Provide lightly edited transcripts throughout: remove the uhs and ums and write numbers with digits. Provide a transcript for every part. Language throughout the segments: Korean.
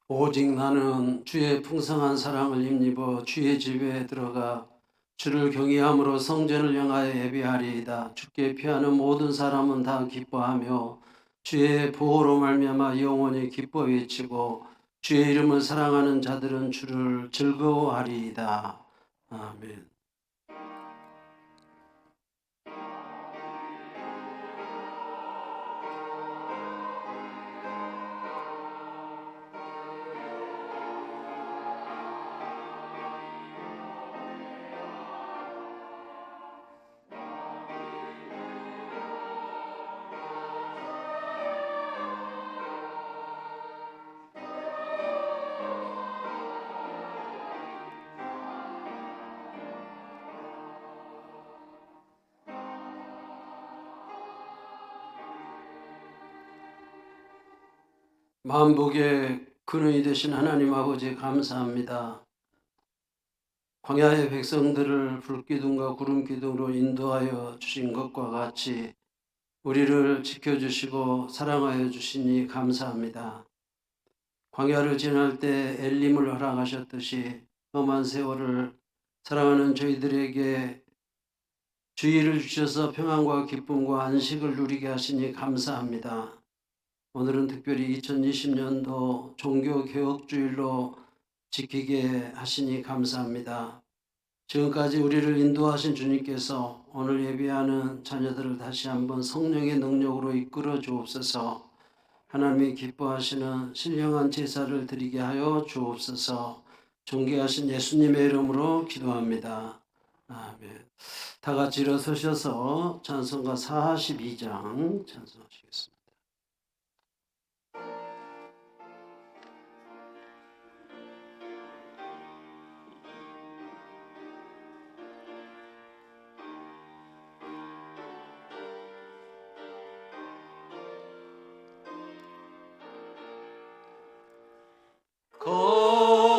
오직 나는 주의 풍성한 사랑을 힘입어 주의 집에 들어가 주를 경외함으로 성전을 향하여 예배하리이다. 주께 피하는 모든 사람은 다 기뻐하며 주의 보호로 말미암아 영원히 기뻐 외치고 주의 이름을 사랑하는 자들은 주를 즐거워하리이다. 아멘. 만복의 근원이 되신 하나님 아버지 감사합니다. 광야의 백성들을 불기둥과 구름기둥으로 인도하여 주신 것과 같이 우리를 지켜주시고 사랑하여 주시니 감사합니다. 광야를 지날 때 엘림을 허락하셨듯이 험한 세월을 사랑하는 저희들에게 주의를 주셔서 평안과 기쁨과 안식을 누리게 하시니 감사합니다. 오늘은 특별히 2020년도 종교개혁주일로 지키게 하시니 감사합니다. 지금까지 우리를 인도하신 주님께서 오늘 예배하는 자녀들을 다시 한번 성령의 능력으로 이끌어 주옵소서. 하나님이 기뻐하시는 신령한 제사를 드리게 하여 주옵소서. 존귀하신 예수님의 이름으로 기도합니다. 아멘. 다 같이 일어서셔서 찬송가 42장 찬송하시겠습니다.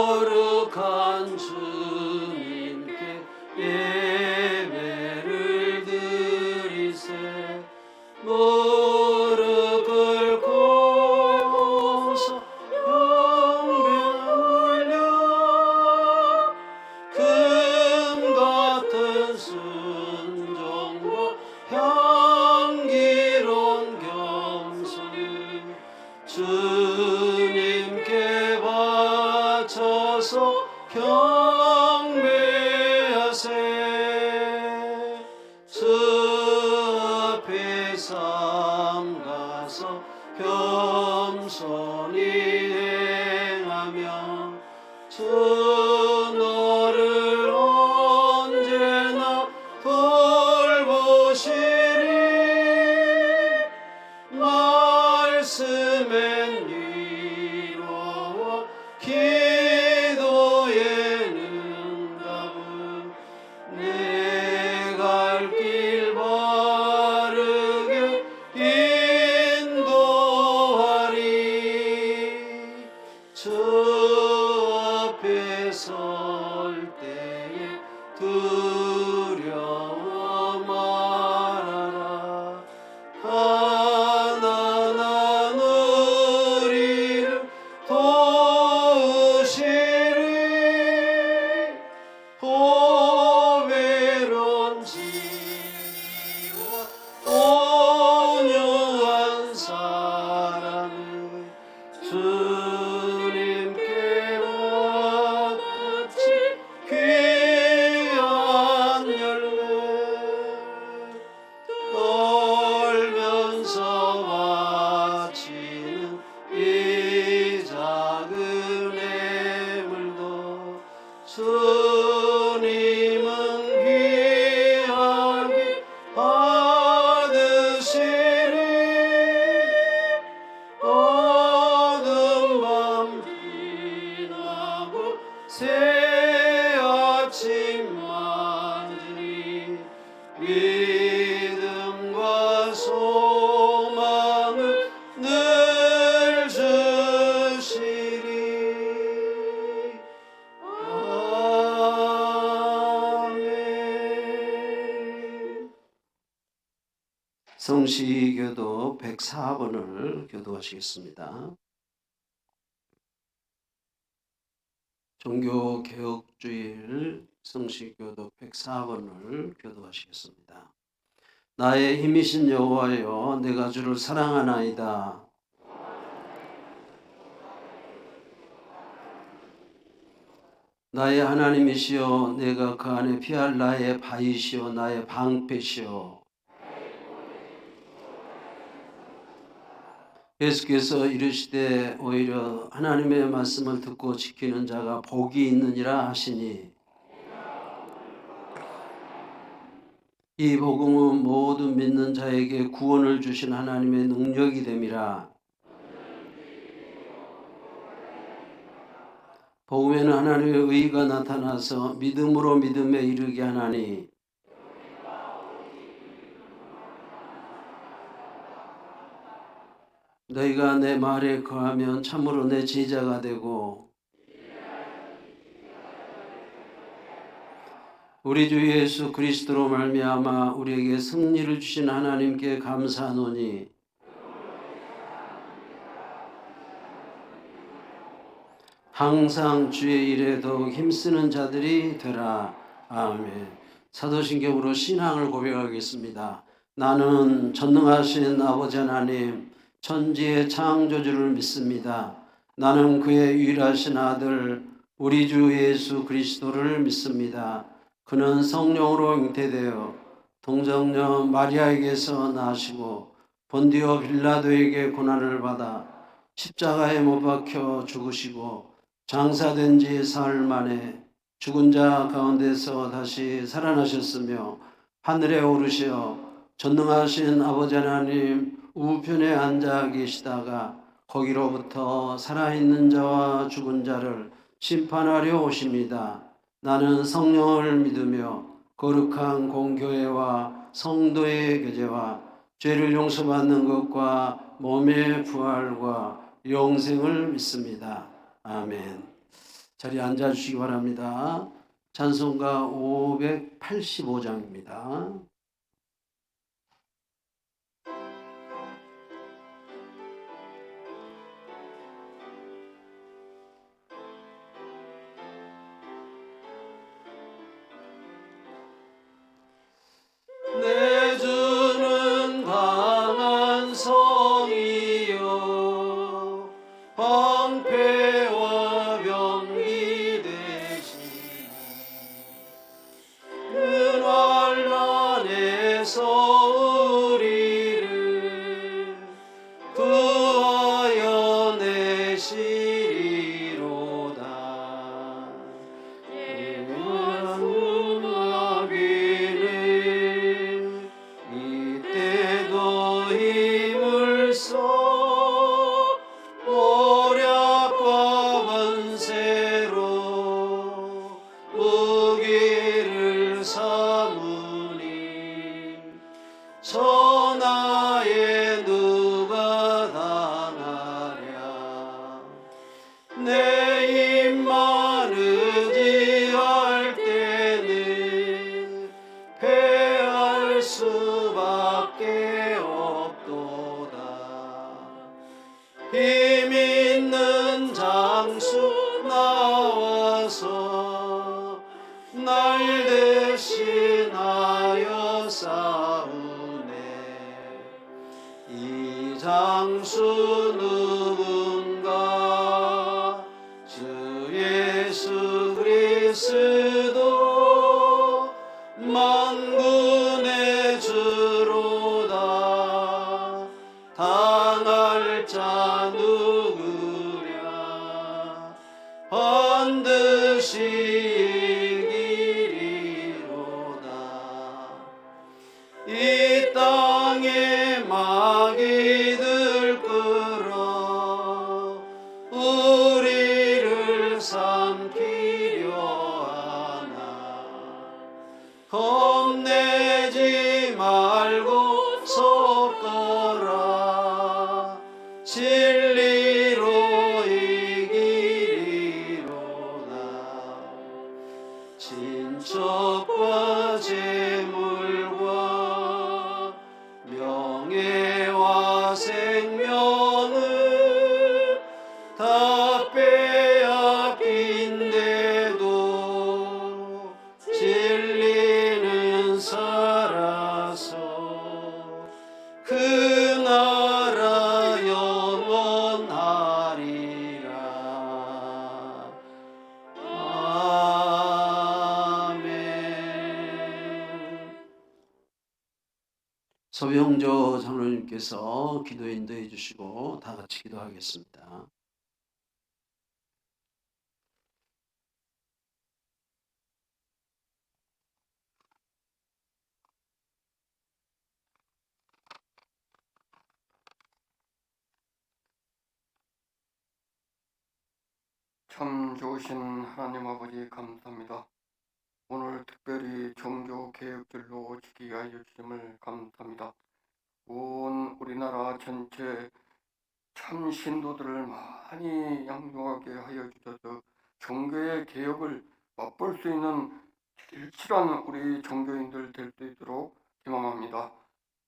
거룩한 주님께 예배를 드리세. 무릎 꿇고서 영광 올려 금 같은 순종과 향기로운 겸손을 주님께 바쳐서 경배하세. 주 앞에 삼가서 겸손히 행하며 주 너를 언제나 돌보시리. 말씀엔 위로와 기도에는 응답은 내 갈 길 바르게 인도하리. 주 앞에 설 때에 두려워 말아라. 가난한 우리를 도우시리. 보배로운 지혜와 온유한 사랑을 주님께 와같이 귀한 열매 떨면서 바치는 이 작은 예물도 주님은 귀하게 받으시리. 어두운 밤 지나고 새 아침 맞으니 믿음과 소망을 늘 주시리. 아멘. 성시교도 104번을 교도하시겠습니다. 종교개혁주일 성시교도 104번을 교도하시겠습니다. 나의 힘이신 여호와여, 내가 주를 사랑하나이다. 나의 하나님이시여, 내가 그 안에 피할 나의 바위시여, 나의 방패시여. 예수께서 이르시되 오히려 하나님의 말씀을 듣고 지키는 자가 복이 있느니라 하시니, 이 복음은 모든 믿는 자에게 구원을 주신 하나님의 능력이 됨이라. 복음에는 하나님의 의가 나타나서 믿음으로 믿음에 이르게 하나니, 너희가 내 말에 거하면 참으로 내 제자가 되고 우리 주 예수 그리스도로 말미암아 우리에게 승리를 주신 하나님께 감사하노니, 항상 주의 일에 더욱 힘쓰는 자들이 되라. 아멘. 사도신경으로 신앙을 고백하겠습니다. 나는 전능하신 아버지 하나님, 천지의 창조주를 믿습니다. 나는 그의 유일하신 아들 우리 주 예수 그리스도를 믿습니다. 그는 성령으로 잉태되어 동정녀 마리아에게서 나시고 본디오 빌라도에게 고난을 받아 십자가에 못 박혀 죽으시고 장사된 지 사흘 만에 죽은 자 가운데서 다시 살아나셨으며 하늘에 오르시어 전능하신 아버지 하나님 우편에 앉아 계시다가 거기로부터 살아있는 자와 죽은 자를 심판하려 오십니다. 나는 성령을 믿으며 거룩한 공교회와 성도의 교제와 죄를 용서받는 것과 몸의 부활과 영생을 믿습니다. 아멘. 자리에 앉아주시기 바랍니다. 찬송가 585장입니다. 내 주는 강한 성이요 방패와 병기 되시, 그 환난에서 우리를 구하여 내시리로다. 마귀는 이때도 힘을 써 모략과 번세로 무기를 삼으니, 천하에 누가 당하랴. 내 입만 의지할 때는 패할 수밖에 없도다. 힘 있는 장수 나와서 날 대신하여 싸우네. 이 장수 누군가? 주 예수 그리스도 만군의 주로다. 당할 자 누구랴? 반드시 이기리로다. 이 땅에 마귀들 끌어 우리를 삼키려 하나. 겁내지 말고 섰더라. 진리로 이기리로다. 친척과 재물과 명예와 생명을 다 빼앗긴데 위해서 기도 인도해 주시고 다 같이 기도하겠습니다. 참 좋으신 하나님 아버지 감사합니다. 오늘 특별히 종교 개혁절로 지키게 하여 주심을 감사합니다. 온 우리나라 전체 참 신도들을 많이 양육하게 하여 주셔서 종교의 개혁을 맛볼 수 있는 실실한 우리 종교인들 될 수 있도록 기망합니다.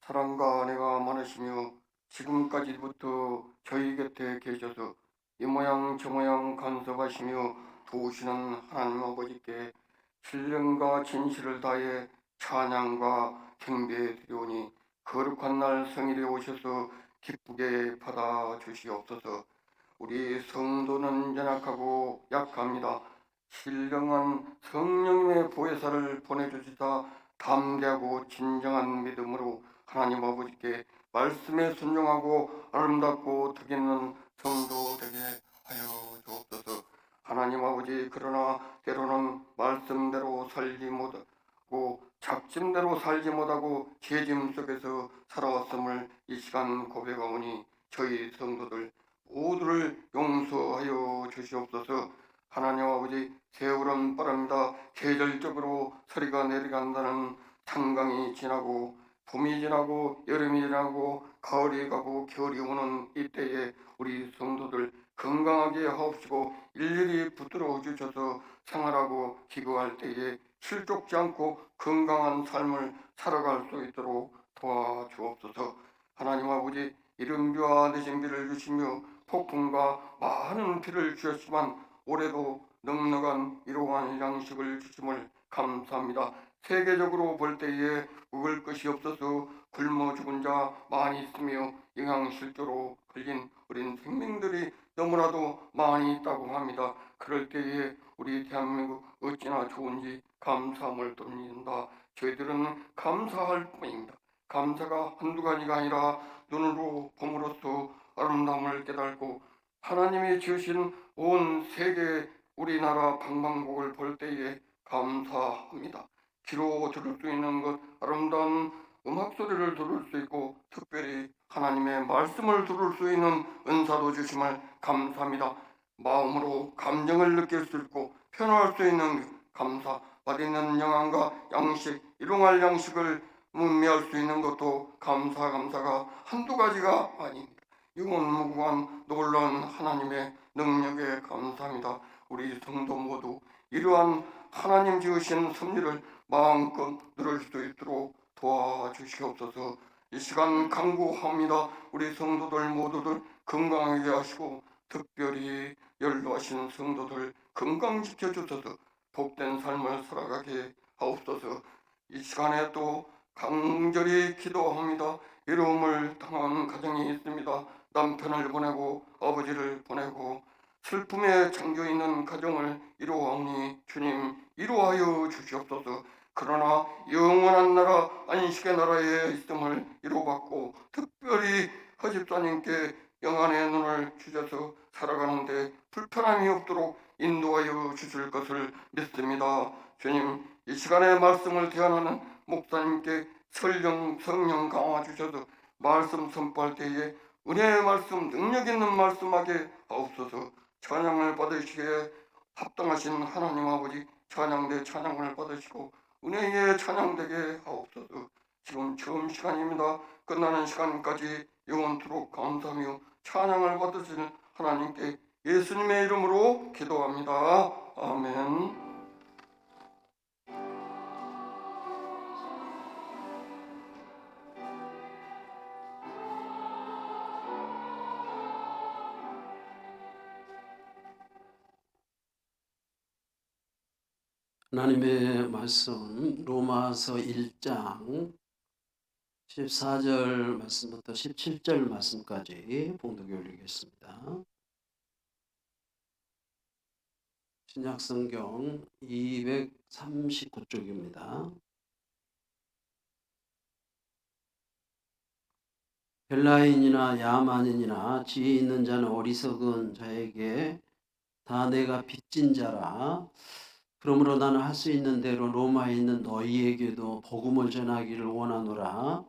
사랑과 은혜가 많으시며 지금까지부터 저희 곁에 계셔서 이 모양 저 모양 간섭하시며 도우시는 하나님 아버지께 신령과 진실을 다해 찬양과 경배해 드리오니 거룩한 날 성일에 오셔서 기쁘게 받아 주시옵소서. 우리 성도는 연약하고 약합니다. 신령한 성령님의 보혜사를 보내주시다 담대하고 진정한 믿음으로 하나님 아버지께 말씀에 순종하고 아름답고 덕 있는 성도 되게 하여 주옵소서. 하나님 아버지, 그러나 때로는 말씀대로 살지 못하고 작심대로 살지 못하고 죄짐 속에서 살아왔음을 이 시간 고백하오니 저희 성도들 모두를 용서하여 주시옵소서. 하나님 아버지, 세월은 빠릅니다. 계절적으로 서리가 내려간다는 찬강이 지나고 봄이 지나고 여름이 지나고 가을이 가고 겨울이 오는 이때에 우리 성도들 건강하게 하옵시고 일일이 붙들어 주셔서 생활하고 기거할 때에 실족지 않고 건강한 삶을 살아갈 수 있도록 도와주옵소서. 하나님 아버지, 이른 비와 늦은 비를 주시며 폭풍과 많은 비를 주셨지만 올해도 넉넉한 일용할 양식을 주심을 감사합니다. 세계적으로 볼 때에 먹을 것이 없어서 굶어 죽은 자 많이 있으며 영양실조로 걸린 어린 생명들이 너무나도 많이 있다고 합니다. 그럴 때에 우리 대한민국 어찌나 좋은지 감사함을 돌린다. 저희들은 감사할 뿐입니다. 감사가 한두 가지가 아니라 눈으로 봄으로써 아름다움을 깨닫고 하나님이 지으신 온 세계 우리나라 방방곡을 볼 때에 감사합니다. 귀로 들을 수 있는 것, 아름다운 음악 소리를 들을 수 있고 특별히 하나님의 말씀을 들을 수 있는 은사도 주심을 감사합니다. 마음으로 감정을 느낄 수 있고 표현할 수 있는 감사, 맛있는 영양과 양식, 일용할 양식을 문매할 수 있는 것도 감사가 한두 가지가 아닙니다. 유언무구한 놀라운 하나님의 능력에 감사합니다. 우리 성도 모두 이러한 하나님 지으신 섭리를 마음껏 누릴 수 있도록 도와주시옵소서. 이 시간 간구합니다. 우리 성도들 모두들 건강하게 하시고 특별히 연로하신 성도들 건강지켜 주셔서 복된 삶을 살아가게 하옵소서. 이 시간에 또 간절히 기도합니다. 외로움을 당한 가정이 있습니다. 남편을 보내고 아버지를 보내고 슬픔에 잠겨있는 가정을 이루어오니 주님 이루하여 주시옵소서. 그러나 영원한 나라 안식의 나라에 있음을 이루받고 특별히 허집사님께 영안의 눈을 주셔서 살아가는데 불편함이 없도록 인도하여 주실 것을 믿습니다. 주님, 이 시간에 말씀을 대안하는 목사님께 성령 강화 주셔서 말씀 선포할 때에 은혜의 말씀, 능력 있는 말씀하게 하옵소서. 찬양을 받으시기에 합당하신 하나님 아버지, 찬양대 찬양을 받으시고 은혜의 찬양되게 하옵소서. 지금 처음 시간입니다. 끝나는 시간까지 영원토록 감사하며 찬양을 받으시는 하나님께 예수님의 이름으로 기도합니다. 아멘. 하나님의 말씀 로마서 1장 14절 말씀부터 17절 말씀까지 봉독해 올리겠습니다. 신약성경 239쪽입니다. 헬라인이나 야만인이나 지혜 있는 자는 어리석은 자에게 다 내가 빚진 자라. 그러므로 나는 할 수 있는 대로 로마에 있는 너희에게도 복음을 전하기를 원하노라.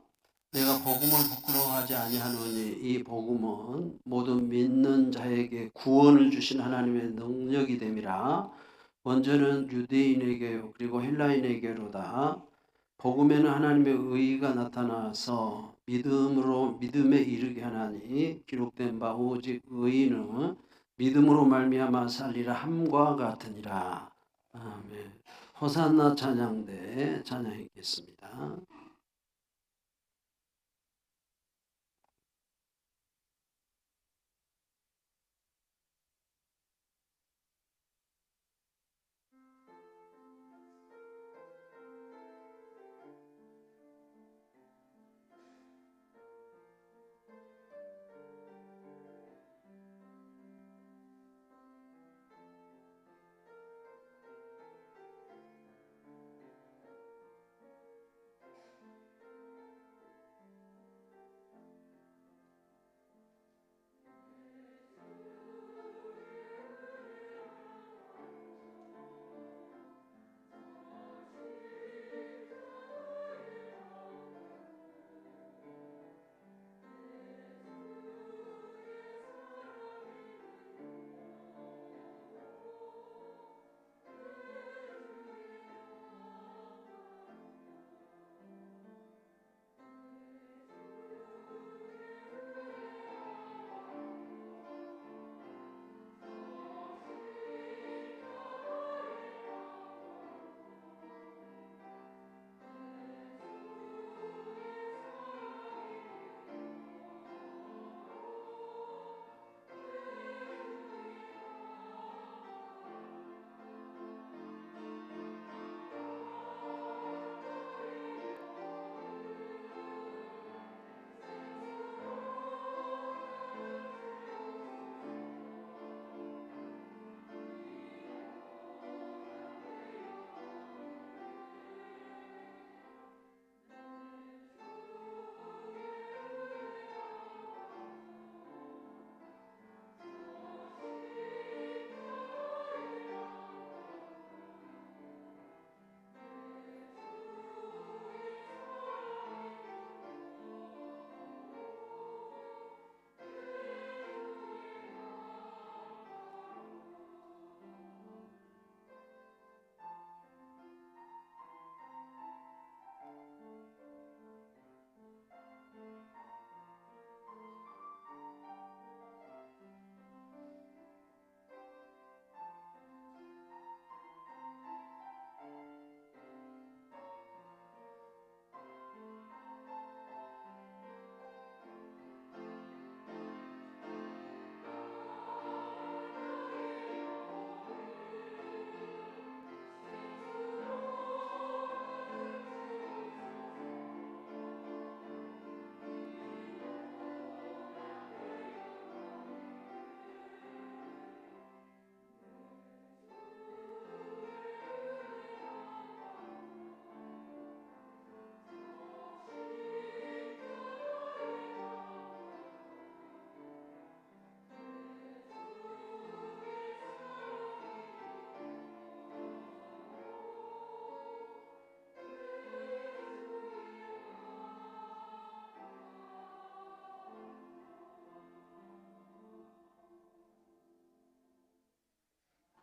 내가 복음을 부끄러워하지 아니하노니 이 복음은 모든 믿는 자에게 구원을 주신 하나님의 능력이 됨이라. 먼저는 유대인에게요 그리고 헬라인에게로다. 복음에는 하나님의 의가 나타나서 믿음으로 믿음에 이르게 하나니 기록된 바 오직 의인은 믿음으로 말미암아 살리라 함과 같으니라. 아멘. 호산나 찬양대 찬양했겠습니다.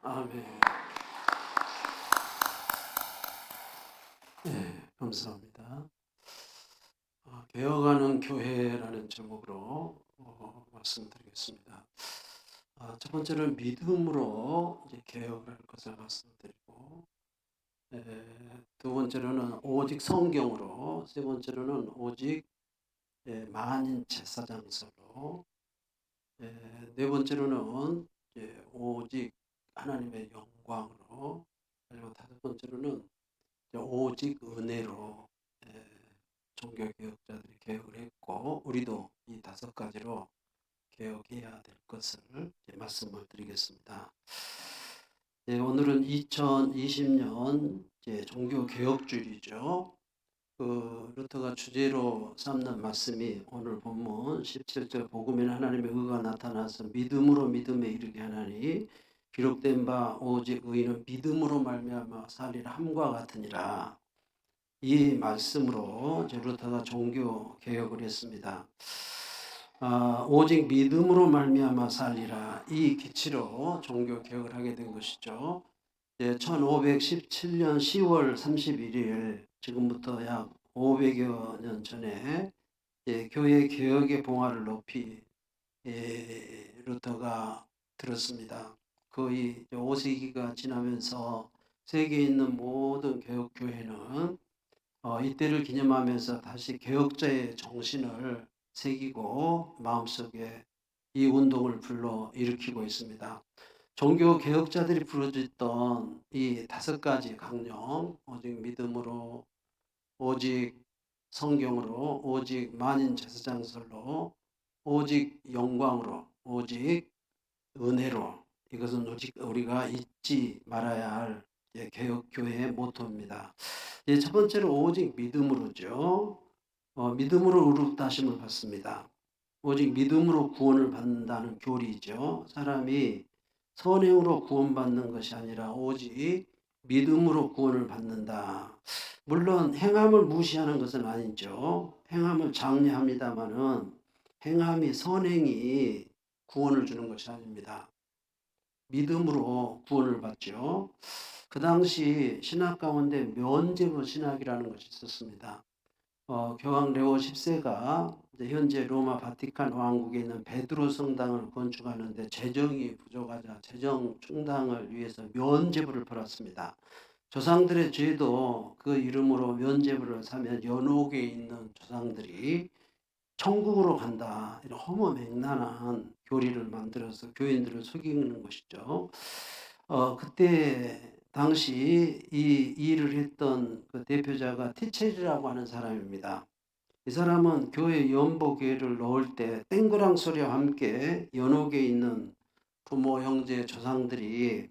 아멘. 네, 감사합니다. 개혁하는 교회라는 제목으로 말씀드리겠습니다. 첫 번째는 믿음으로 이제 개혁을 할 것을 말씀드리고, 두 번째로는 오직 성경으로, 세 번째로는 오직 만인 제사장서로, 네 번째로는 이제 오직 하나님의 영광으로, 그리고 다섯 번째로는 이제 오직 은혜로 종교개혁자들이 개혁을 했고 우리도 이 다섯 가지로 개혁해야 될 것을 말씀을 드리겠습니다. 오늘은 2020년 종교개혁주일이죠. 루터가 주제로 삼는 말씀이 오늘 본문 17절 복음에는 하나님의 의가 나타나서 믿음으로 믿음에 이르게 하나니 기록된 바 오직 의인은 믿음으로 말미암아 살리라 함과 같으니라. 이 말씀으로 루터가 종교 개혁을 했습니다. 오직 믿음으로 말미암아 살리라, 이 기치로 종교 개혁을 하게 된 것이죠. 1517년 10월 31일, 지금부터 약 500여 년 전에 교회 개혁의 봉화를 높이 루터가 들었습니다. 거의 5세기가 지나면서 세계에 있는 모든 개혁교회는 이때를 기념하면서 다시 개혁자의 정신을 새기고 마음속에 이 운동을 불러 일으키고 있습니다. 종교 개혁자들이 부르짖던 이 5가지 강령, 오직 믿음으로, 오직 성경으로, 오직 만인 제사장설로, 오직 영광으로, 오직 은혜로, 이것은 오직 우리가 잊지 말아야 할 개혁교회의 모토입니다. 첫 번째로 오직 믿음으로죠. 믿음으로 의롭다심을 받습니다. 오직 믿음으로 구원을 받는다는 교리죠. 사람이 선행으로 구원받는 것이 아니라 오직 믿음으로 구원을 받는다. 물론 행함을 무시하는 것은 아니죠. 행함을 장려합니다마는 행함이, 선행이 구원을 주는 것이 아닙니다. 믿음으로 구원을 받죠. 그 당시 신학 가운데 면죄부 신학이라는 것이 있었습니다. 교황 레오 10세가 현재 로마 바티칸 왕국에 있는 베드로 성당을 건축하는데 재정이 부족하자 재정 충당을 위해서 면죄부를 벌었습니다. 조상들의 죄도 그 이름으로 면죄부를 사면 연옥에 있는 조상들이 천국으로 간다, 이런 허무맹랑한 교리를 만들어서 교인들을 속이는 것이죠. 그때 당시 이 일을 했던 그 대표자가 티첼이라고 하는 사람입니다. 이 사람은 교회 연보교회를 넣을 때 땡그랑 소리와 함께 연옥에 있는 부모, 형제, 조상들이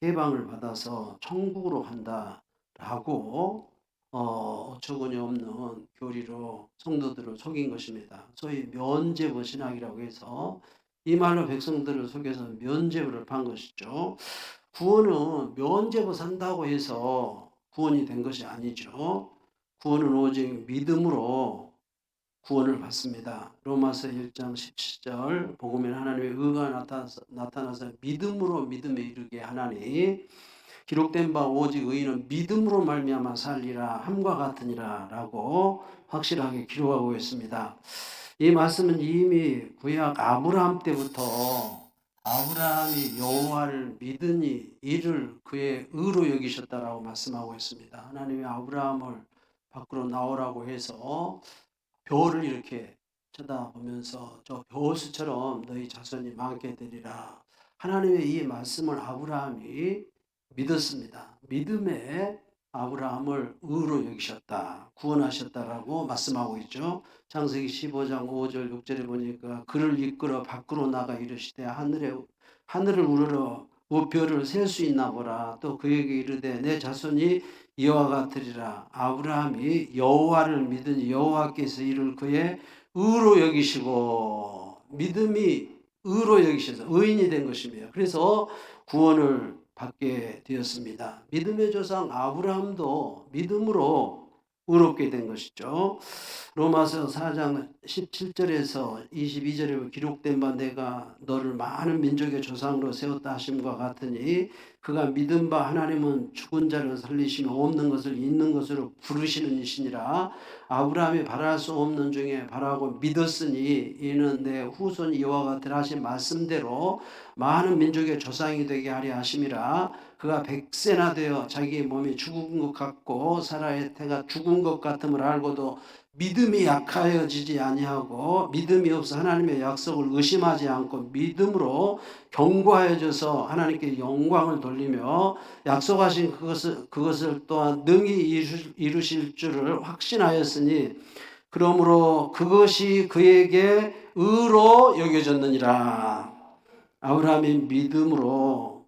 해방을 받아서 천국으로 간다라고 어처구니 없는 교리로 성도들을 속인 것입니다. 소위 면죄부 신학이라고 해서 이 말로 백성들을 속여서 면죄부를 판 것이죠. 구원은 면죄부 산다고 해서 구원이 된 것이 아니죠. 구원은 오직 믿음으로 구원을 받습니다. 로마서 1장 17절 복음에는 하나님의 의가 나타나서 믿음으로 믿음에 이르게 하나니 기록된 바 오직 의인은 믿음으로 말미암아 살리라 함과 같으니라 라고 확실하게 기록하고 있습니다. 이 말씀은 이미 구약 아브라함 때부터 아브라함이 여호와를 믿으니 이를 그의 의로 여기셨다라고 말씀하고 있습니다. 하나님이 아브라함을 밖으로 나오라고 해서 벼를 이렇게 쳐다보면서 저 벼수처럼 너희 자손이 많게 되리라. 하나님의 이 말씀을 아브라함이 믿었습니다. 믿음에 아브라함을 의로 여기셨다, 구원하셨다라고 말씀하고 있죠. 창세기 15장 5절 6절에 보니까 그를 이끌어 밖으로 나가 이르시되 하늘을 우러러 별을 셀 수 있나 보라. 또 그에게 이르되 내 자손이 이와 같으리라. 아브라함이 여호와를 믿으니 여호와께서 이를 그의 의로 여기시고, 믿음이 의로 여기셔서 의인이 된 것이며, 그래서 구원을 받게 되었습니다. 믿음의 조상 아브라함도 믿음으로 의롭게 된 것이죠. 로마서 4장 17절에서 22절에 기록된 바 내가 너를 많은 민족의 조상으로 세웠다 하심과 같으니 그가 믿은 바 하나님은 죽은 자를 살리시며 없는 것을 있는 것으로 부르시는 이시니라. 아브라함이 바랄 수 없는 중에 바라고 믿었으니 이는 내 후손 이와 같으라 하신 말씀대로 많은 민족의 조상이 되게 하려 하심이라. 그가 100세나 되어 자기 몸이 죽은 것 같고 사라의 태가 죽은 것 같음을 알고도 믿음이 약하여지지 아니하고 믿음이 없어 하나님의 약속을 의심하지 않고 믿음으로 견고하여져서 하나님께 영광을 돌리며 약속하신 그것을 또한 능히 이루실 줄을 확신하였으니 그러므로 그것이 그에게 의로 여겨졌느니라. 아브라함이 믿음으로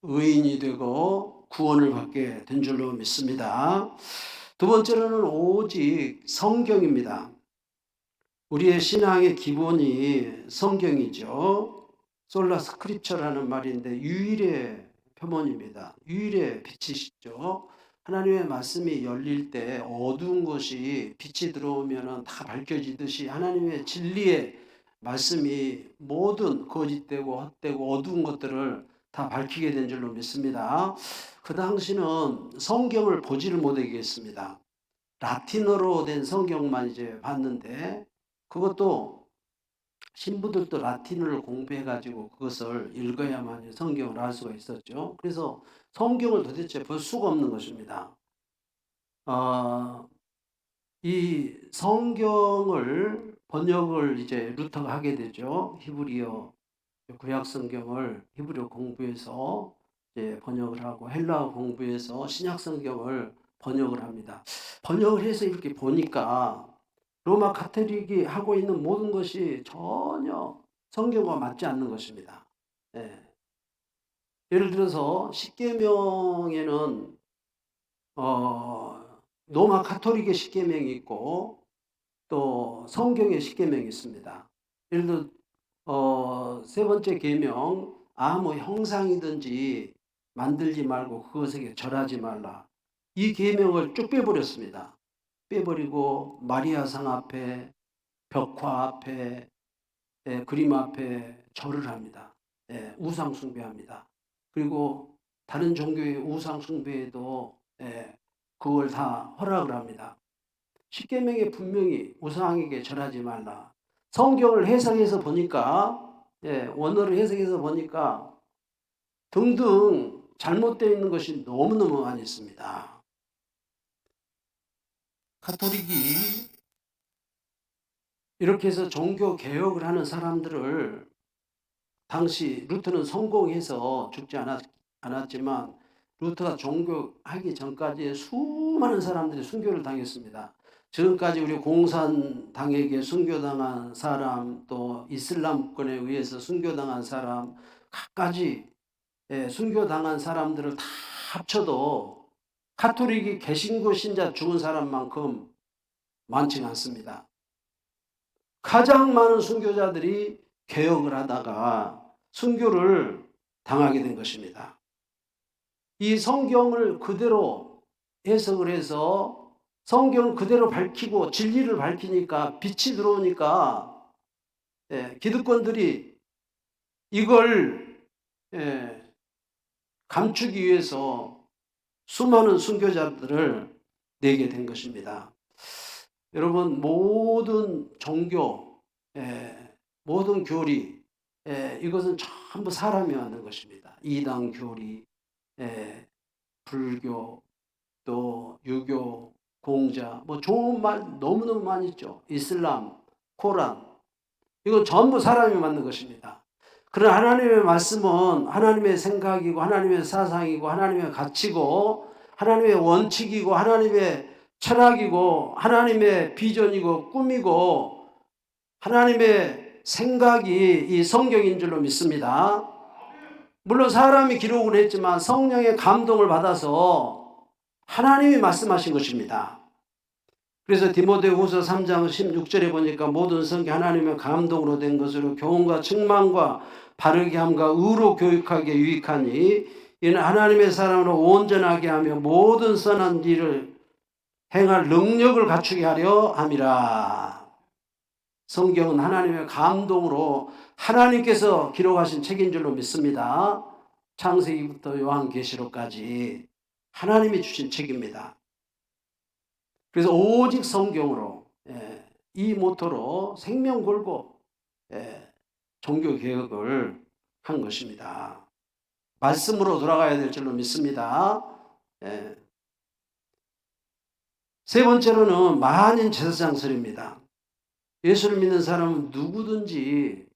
의인이 되고 구원을 받게 된 줄로 믿습니다. 두 번째로는 오직 성경입니다. 우리의 신앙의 기본이 성경이죠. 솔라 스크립처라는 말인데 유일의 표본입니다. 유일의 빛이시죠. 하나님의 말씀이 열릴 때 어두운 것이 빛이 들어오면 다 밝혀지듯이 하나님의 진리의 말씀이 모든 거짓되고 헛되고 어두운 것들을 다 밝히게 된 줄로 믿습니다. 그 당시는 성경을 보지를 못하겠습니다. 라틴어로 된 성경만 이제 봤는데 그것도 신부들도 라틴어를 공부해가지고 그것을 읽어야만 성경을 알 수가 있었죠. 그래서 성경을 도대체 볼 수가 없는 것입니다. 이 성경을 번역을 이제 루터가 하게 되죠. 히브리어 구약 성경을 히브리어 공부해서 이제 번역을 하고 헬라어 공부해서 신약 성경을 번역을 합니다. 번역을 해서 이렇게 보니까 로마 가톨릭이 하고 있는 모든 것이 전혀 성경과 맞지 않는 것입니다. 예. 예를 들어서 십계명에는 로마 가톨릭의 십계명이 있고 또 성경의 십계명이 있습니다. 예를 들어 세 번째 계명 아무 형상이든지 만들지 말고 그것에게 절하지 말라. 이 계명을 쭉 빼버렸습니다. 빼버리고 마리아상 앞에 벽화 앞에 그림 앞에 절을 합니다. 우상 숭배합니다. 그리고 다른 종교의 우상 숭배에도 그걸 다 허락을 합니다. 십계명에 분명히 우상에게 절하지 말라. 성경을 해석해서 보니까 원어를 해석해서 보니까 등등 잘못되어 있는 것이 너무너무 많이 있습니다. 가톨릭이 이렇게 해서 종교 개혁을 하는 사람들을 당시 루터는 성공해서 죽지 않았지만 루터가 종교하기 전까지 수많은 사람들이 순교를 당했습니다. 지금까지 우리 공산당에게 순교당한 사람 또 이슬람권에 의해서 순교당한 사람 각가지 순교당한 사람들을 다 합쳐도 가톨릭이 개신교 신자 죽은 사람만큼 많지는 않습니다. 가장 많은 순교자들이 개혁을 하다가 순교를 당하게 된 것입니다. 이 성경을 그대로 해석을 해서 성경을 그대로 밝히고 진리를 밝히니까 빛이 들어오니까 기득권들이 이걸 감추기 위해서 수많은 순교자들을 내게 된 것입니다. 여러분 모든 종교, 모든 교리 이것은 전부 사람이 만든 것입니다. 이단 교리, 불교, 또 유교, 공자, 뭐 좋은 말 너무너무 많이 있죠. 이슬람, 코란 이건 전부 사람이 만든 것입니다. 그러나 하나님의 말씀은 하나님의 생각이고 하나님의 사상이고 하나님의 가치고 하나님의 원칙이고 하나님의 철학이고 하나님의 비전이고 꿈이고 하나님의 생각이 이 성경인 줄로 믿습니다. 물론 사람이 기록을 했지만 성령의 감동을 받아서 하나님이 말씀하신 것입니다. 그래서 디모데후서 3장 16절에 보니까 모든 성경 하나님의 감동으로 된 것으로 교훈과 책망과 바르게 함과 의로 교육하기에 유익하니 이는 하나님의 사람으로 온전하게 하며 모든 선한 일을 행할 능력을 갖추게 하려 함이라. 성경은 하나님의 감동으로 하나님께서 기록하신 책인 줄로 믿습니다. 창세기부터 요한계시록까지 하나님이 주신 책입니다. 그래서 오직 성경으로 이 모토로 생명 걸고 종교개혁을 한 것입니다. 말씀으로 돌아가야 될 줄로 믿습니다. 세 번째로는 만인 제사장설입니다. 예수를 믿는 사람은 누구든지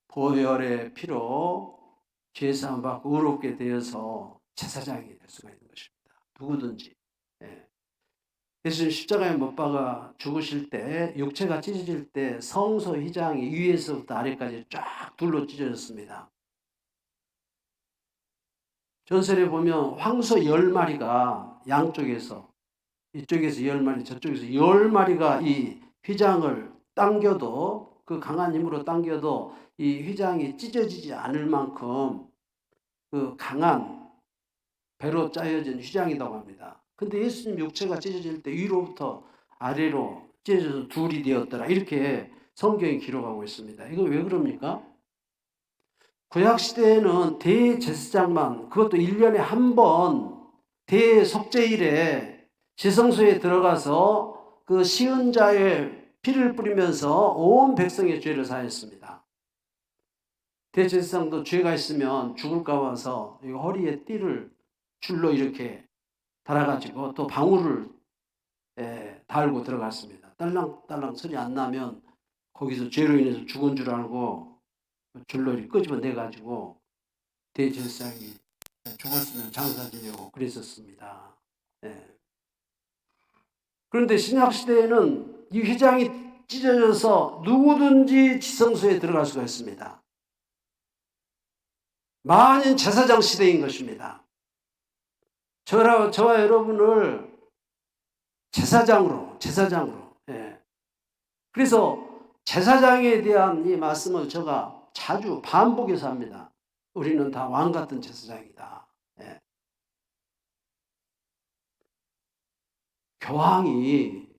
보혈의 피로 죄사함 받고 의롭게 되어서 제사장이 될 수가 있는 것입니다. 누구든지. 예수님 십자가에 못 박아 죽으실 때 육체가 찢어질 때 성소 휘장이 위에서부터 아래까지 쫙 둘로 찢어졌습니다. 전설에 보면 황소 10마리가 양쪽에서 이쪽에서 10마리 저쪽에서 10마리가 이 휘장을 당겨도, 그 강한 힘으로 당겨도 이 휘장이 찢어지지 않을 만큼 그 강한 배로 짜여진 휘장이라고 합니다. 근데 예수님 육체가 찢어질 때 위로부터 아래로 찢어져서 둘이 되었더라, 이렇게 성경이 기록하고 있습니다. 이거 왜 그럽니까? 구약시대에는 대제사장만, 그것도 1년에 한 번 대속죄일에 지성소에 들어가서 그 시은 자의 피를 뿌리면서 온 백성의 죄를 사했습니다. 대제사장도 죄가 있으면 죽을까 봐서 허리에 띠를 줄로 이렇게 달아가지고 또 방울을 달고 들어갔습니다. 딸랑딸랑 소리 안 나면 거기서 죄로 인해서 죽은 줄 알고 줄로 이렇게 끄집어내가지고 대제사장이 죽었으면 장사 지내고 그랬었습니다. 그런데 신약시대에는 이 휘장이 찢어져서 누구든지 지성소에 들어갈 수가 있습니다. 만인 제사장 시대인 것입니다. 저와 여러분을 제사장으로. 그래서 제사장에 대한 이 말씀을 제가 자주 반복해서 합니다. 우리는 다 왕 같은 제사장이다. 교황이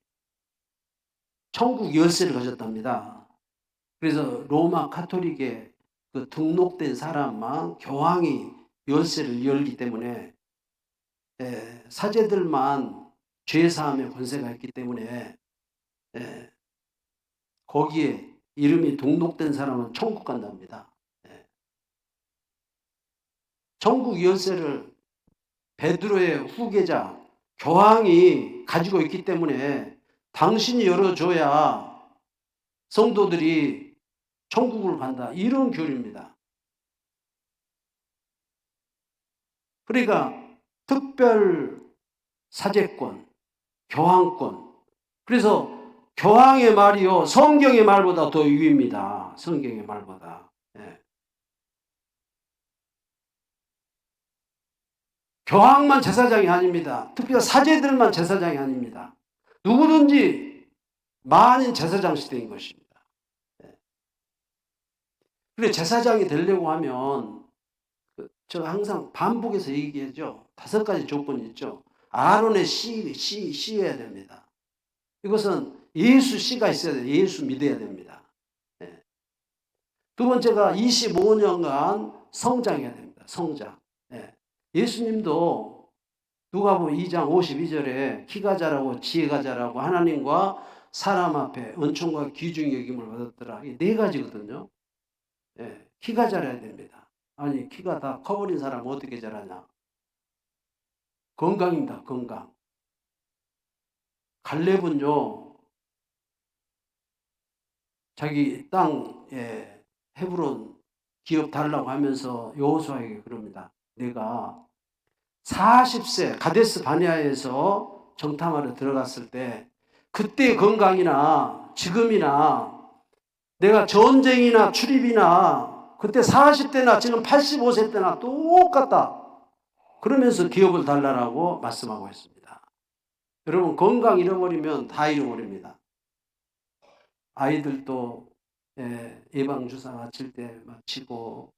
천국 열쇠를 가졌답니다. 그래서 로마 카톨릭에 그 등록된 사람만 교황이 열쇠를 열기 때문에 사제들만 죄사함의 권세가 있기 때문에 거기에 이름이 등록된 사람은 천국 간답니다. 천국 열쇠를 베드로의 후계자 교황이 가지고 있기 때문에 당신이 열어줘야 성도들이 천국을 간다, 이런 교리입니다. 그러니까 특별 사제권, 교황권. 그래서 교황의 말이요 성경의 말보다 더 유입니다. 성경의 말보다. 교황만 제사장이 아닙니다. 특히 사제들만 제사장이 아닙니다. 누구든지 만인 제사장 시대인 것입니다. 그래, 제사장이 되려고 하면 제가 항상 반복해서 얘기하죠. 5가지 조건이 있죠. 아론의 씨여야 됩니다. 이것은 예수 씨가 있어야 돼요. 예수 믿어야 됩니다. 두 번째가 25년간 성장해야 됩니다. 성장. 예수님도 누가복음 2장 52절에 키가 자라고 지혜가 자라고 하나님과 사람 앞에 은총과 귀중히 여김을 받았더라. 이게 4가지거든요. 키가 자라야 됩니다. 아니, 키가 다 커버린 사람은 어떻게 자라냐? 건강입니다. 건강. 갈렙은요, 자기 땅에 헤브론 기업 달라고 하면서 여호수아에게 그럽니다. 내가 40세 가데스 바네아에서 정탐하러 들어갔을 때 그때 건강이나 지금이나 내가 전쟁이나 출입이나 그때 40대나 지금 85세 때나 똑같다. 그러면서 기업을 달라고 말씀하고 있습니다. 여러분, 건강 잃어버리면 다 잃어버립니다. 아이들도 예방주사 맞힐 때 맞히고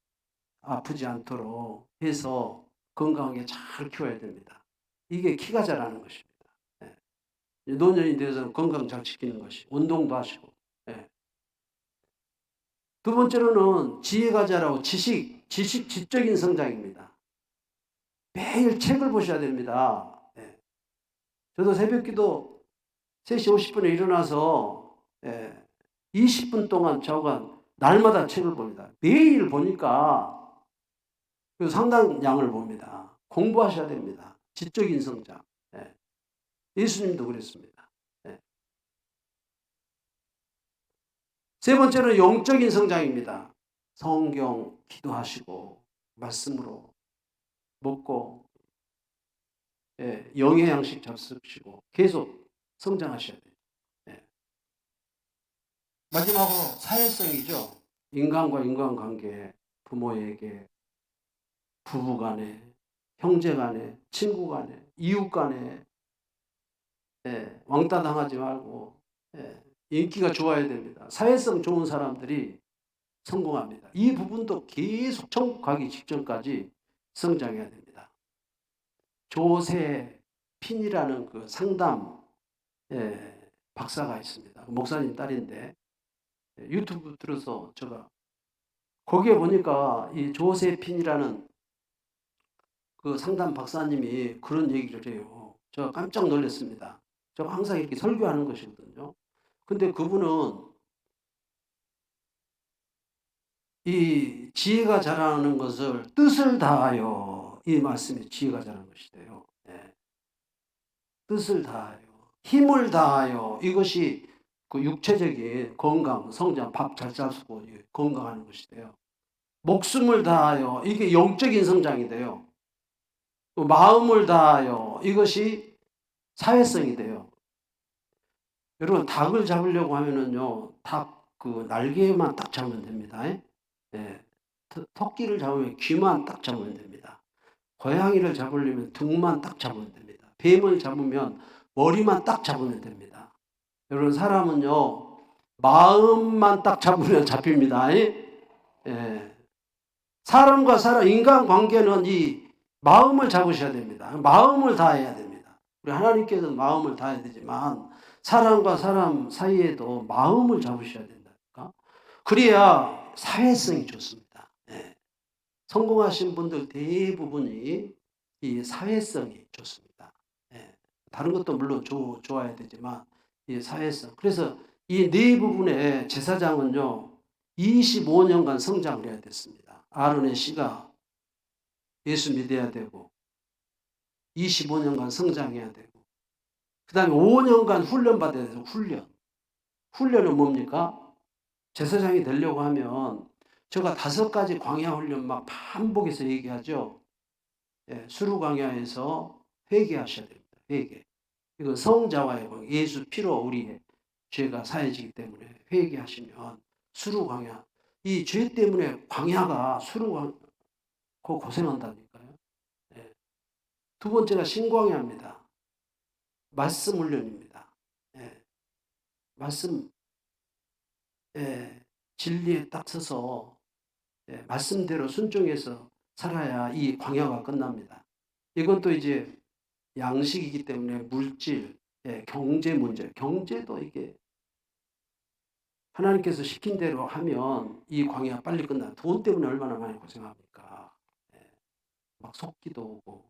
아프지 않도록 해서 건강하게 잘 키워야 됩니다. 이게 키가 자라는 것입니다. 노년이 되어서는 건강 잘 지키는 것이, 운동도 하시고. 두 번째로는 지혜가 자라고 지적인 성장입니다. 매일 책을 보셔야 됩니다. 저도 새벽기도 3시 50분에 일어나서 20분 동안 저가 날마다 책을 봅니다. 매일 보니까 상당 양을 봅니다. 공부하셔야 됩니다. 지적인 성장. 예수님도 그랬습니다. 세 번째는 영적인 성장입니다. 성경 기도하시고 말씀으로 먹고 영의 양식 잡수시고 계속 성장하셔야 돼요. 마지막으로 사회성이죠. 인간과 인간관계, 부모에게, 부부간에, 형제간에, 친구간에, 이웃간에 왕따 당하지 말고 인기가 좋아야 됩니다. 사회성 좋은 사람들이 성공합니다. 이 부분도 계속 천국 가기 직전까지 성장해야 됩니다. 조세핀이라는 그 상담 박사가 있습니다. 목사님 딸인데 유튜브 들어서 제가 거기에 보니까 이 조세핀이라는 그 상담 박사님이 그런 얘기를 해요. 제가 깜짝 놀랐습니다. 제가 항상 이렇게 설교하는 것이거든요. 근데 그분은 이 지혜가 자라는 것을 뜻을 다하여, 이 말씀이 지혜가 자라는 것이래요. 뜻을 다하여, 힘을 다하여, 이것이 그 육체적인 건강, 성장, 밥 잘 짜고 건강하는 것이래요. 목숨을 다하여, 이게 영적인 성장이 돼요. 마음을 다하여, 이것이 사회성이 돼요. 여러분, 닭을 잡으려고 하면은요, 닭 그 날개만 딱 잡으면 됩니다. 토끼를 잡으면 귀만 딱 잡으면 됩니다. 고양이를 잡으려면 등만 딱 잡으면 됩니다. 뱀을 잡으면 머리만 딱 잡으면 됩니다. 여러분, 사람은요, 마음만 딱 잡으면 잡힙니다. 사람과 사람, 인간관계는 이 마음을 잡으셔야 됩니다. 마음을 다해야 됩니다. 우리 하나님께서는 마음을 다해야 되지만 사람과 사람 사이에도 마음을 잡으셔야 된다니까. 그래야 사회성이 좋습니다. 성공하신 분들 대부분이 이 사회성이 좋습니다. 다른 것도 물론 좋아야 되지만 이 사회성. 그래서 이 네 부분의 제사장은요 25년간 성장을 해야 됐습니다. 아론의 씨가 예수 믿어야 되고 25년간 성장해야 되고 그 다음에 5년간 훈련 받아야 돼서 훈련은 뭡니까? 제사장이 되려고 하면 제가 5가지 광야 훈련 막 반복해서 얘기하죠. 수루 광야에서 회개하셔야 됩니다. 회개. 이건 성자와의 관계. 예수 피로 우리의 죄가 사해지기 때문에 회개하시면 수루 광야. 이 죄 때문에 광야가 수루 광야 고생한다니까요. 두 번째가 신광야입니다. 말씀 훈련입니다. 말씀 진리에 딱 서서 말씀대로 순종해서 살아야 이 광야가 끝납니다. 이것도 이제 양식이기 때문에 물질, 경제 문제, 경제도 이게 하나님께서 시킨 대로 하면 이 광야 빨리 끝나. 돈 때문에 얼마나 많이 고생합니까? 막 속기도 오고.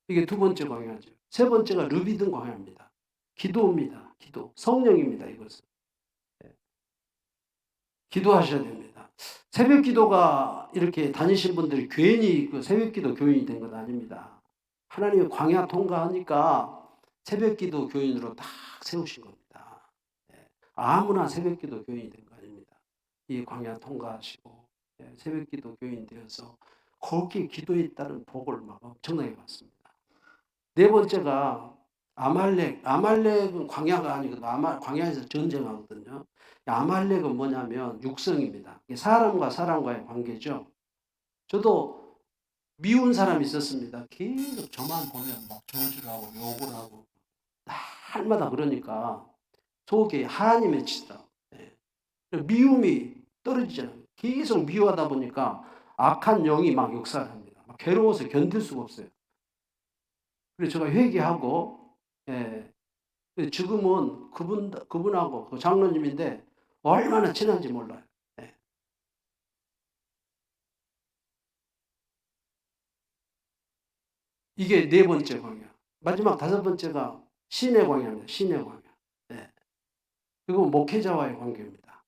이게 두 번째 광야죠. 세 번째가 르비든 광야입니다. 기도입니다. 기도. 성령입니다. 이것은. 기도하셔야 됩니다. 새벽 기도가 이렇게 다니신 분들이 괜히 그 새벽 기도 교인이 된 건 아닙니다. 하나님의 광야 통과하니까 새벽 기도 교인으로 딱 세우신 겁니다. 아무나 새벽 기도 교인이 된 거 아닙니다. 이 광야 통과하시고 새벽 기도 교인 되어서 거기에 기도에 따른 복을 막 엄청나게 받습니다. 네 번째가 아말렉은 광야가 아니거든요. 광야에서 전쟁하거든요. 아말렉은 뭐냐면 육성입니다. 사람과 사람과의 관계죠. 저도 미운 사람이 있었습니다. 계속 저만 보면 막 저주를 하고 욕을 하고 날마다 그러니까 속에 한이 맺히다. 미움이 떨어지잖아요. 계속 미워하다 보니까 악한 영이 막 역사를 합니다. 막 괴로워서 견딜 수가 없어요. 그래서 제가 회개하고 지금은 그분하고 그 장로님인데 얼마나 친한지 몰라요. 이게 네 번째 광야. 마지막 5번째가 신의 광야입니다. 신의 광야. 그리고 목회자와의 관계입니다.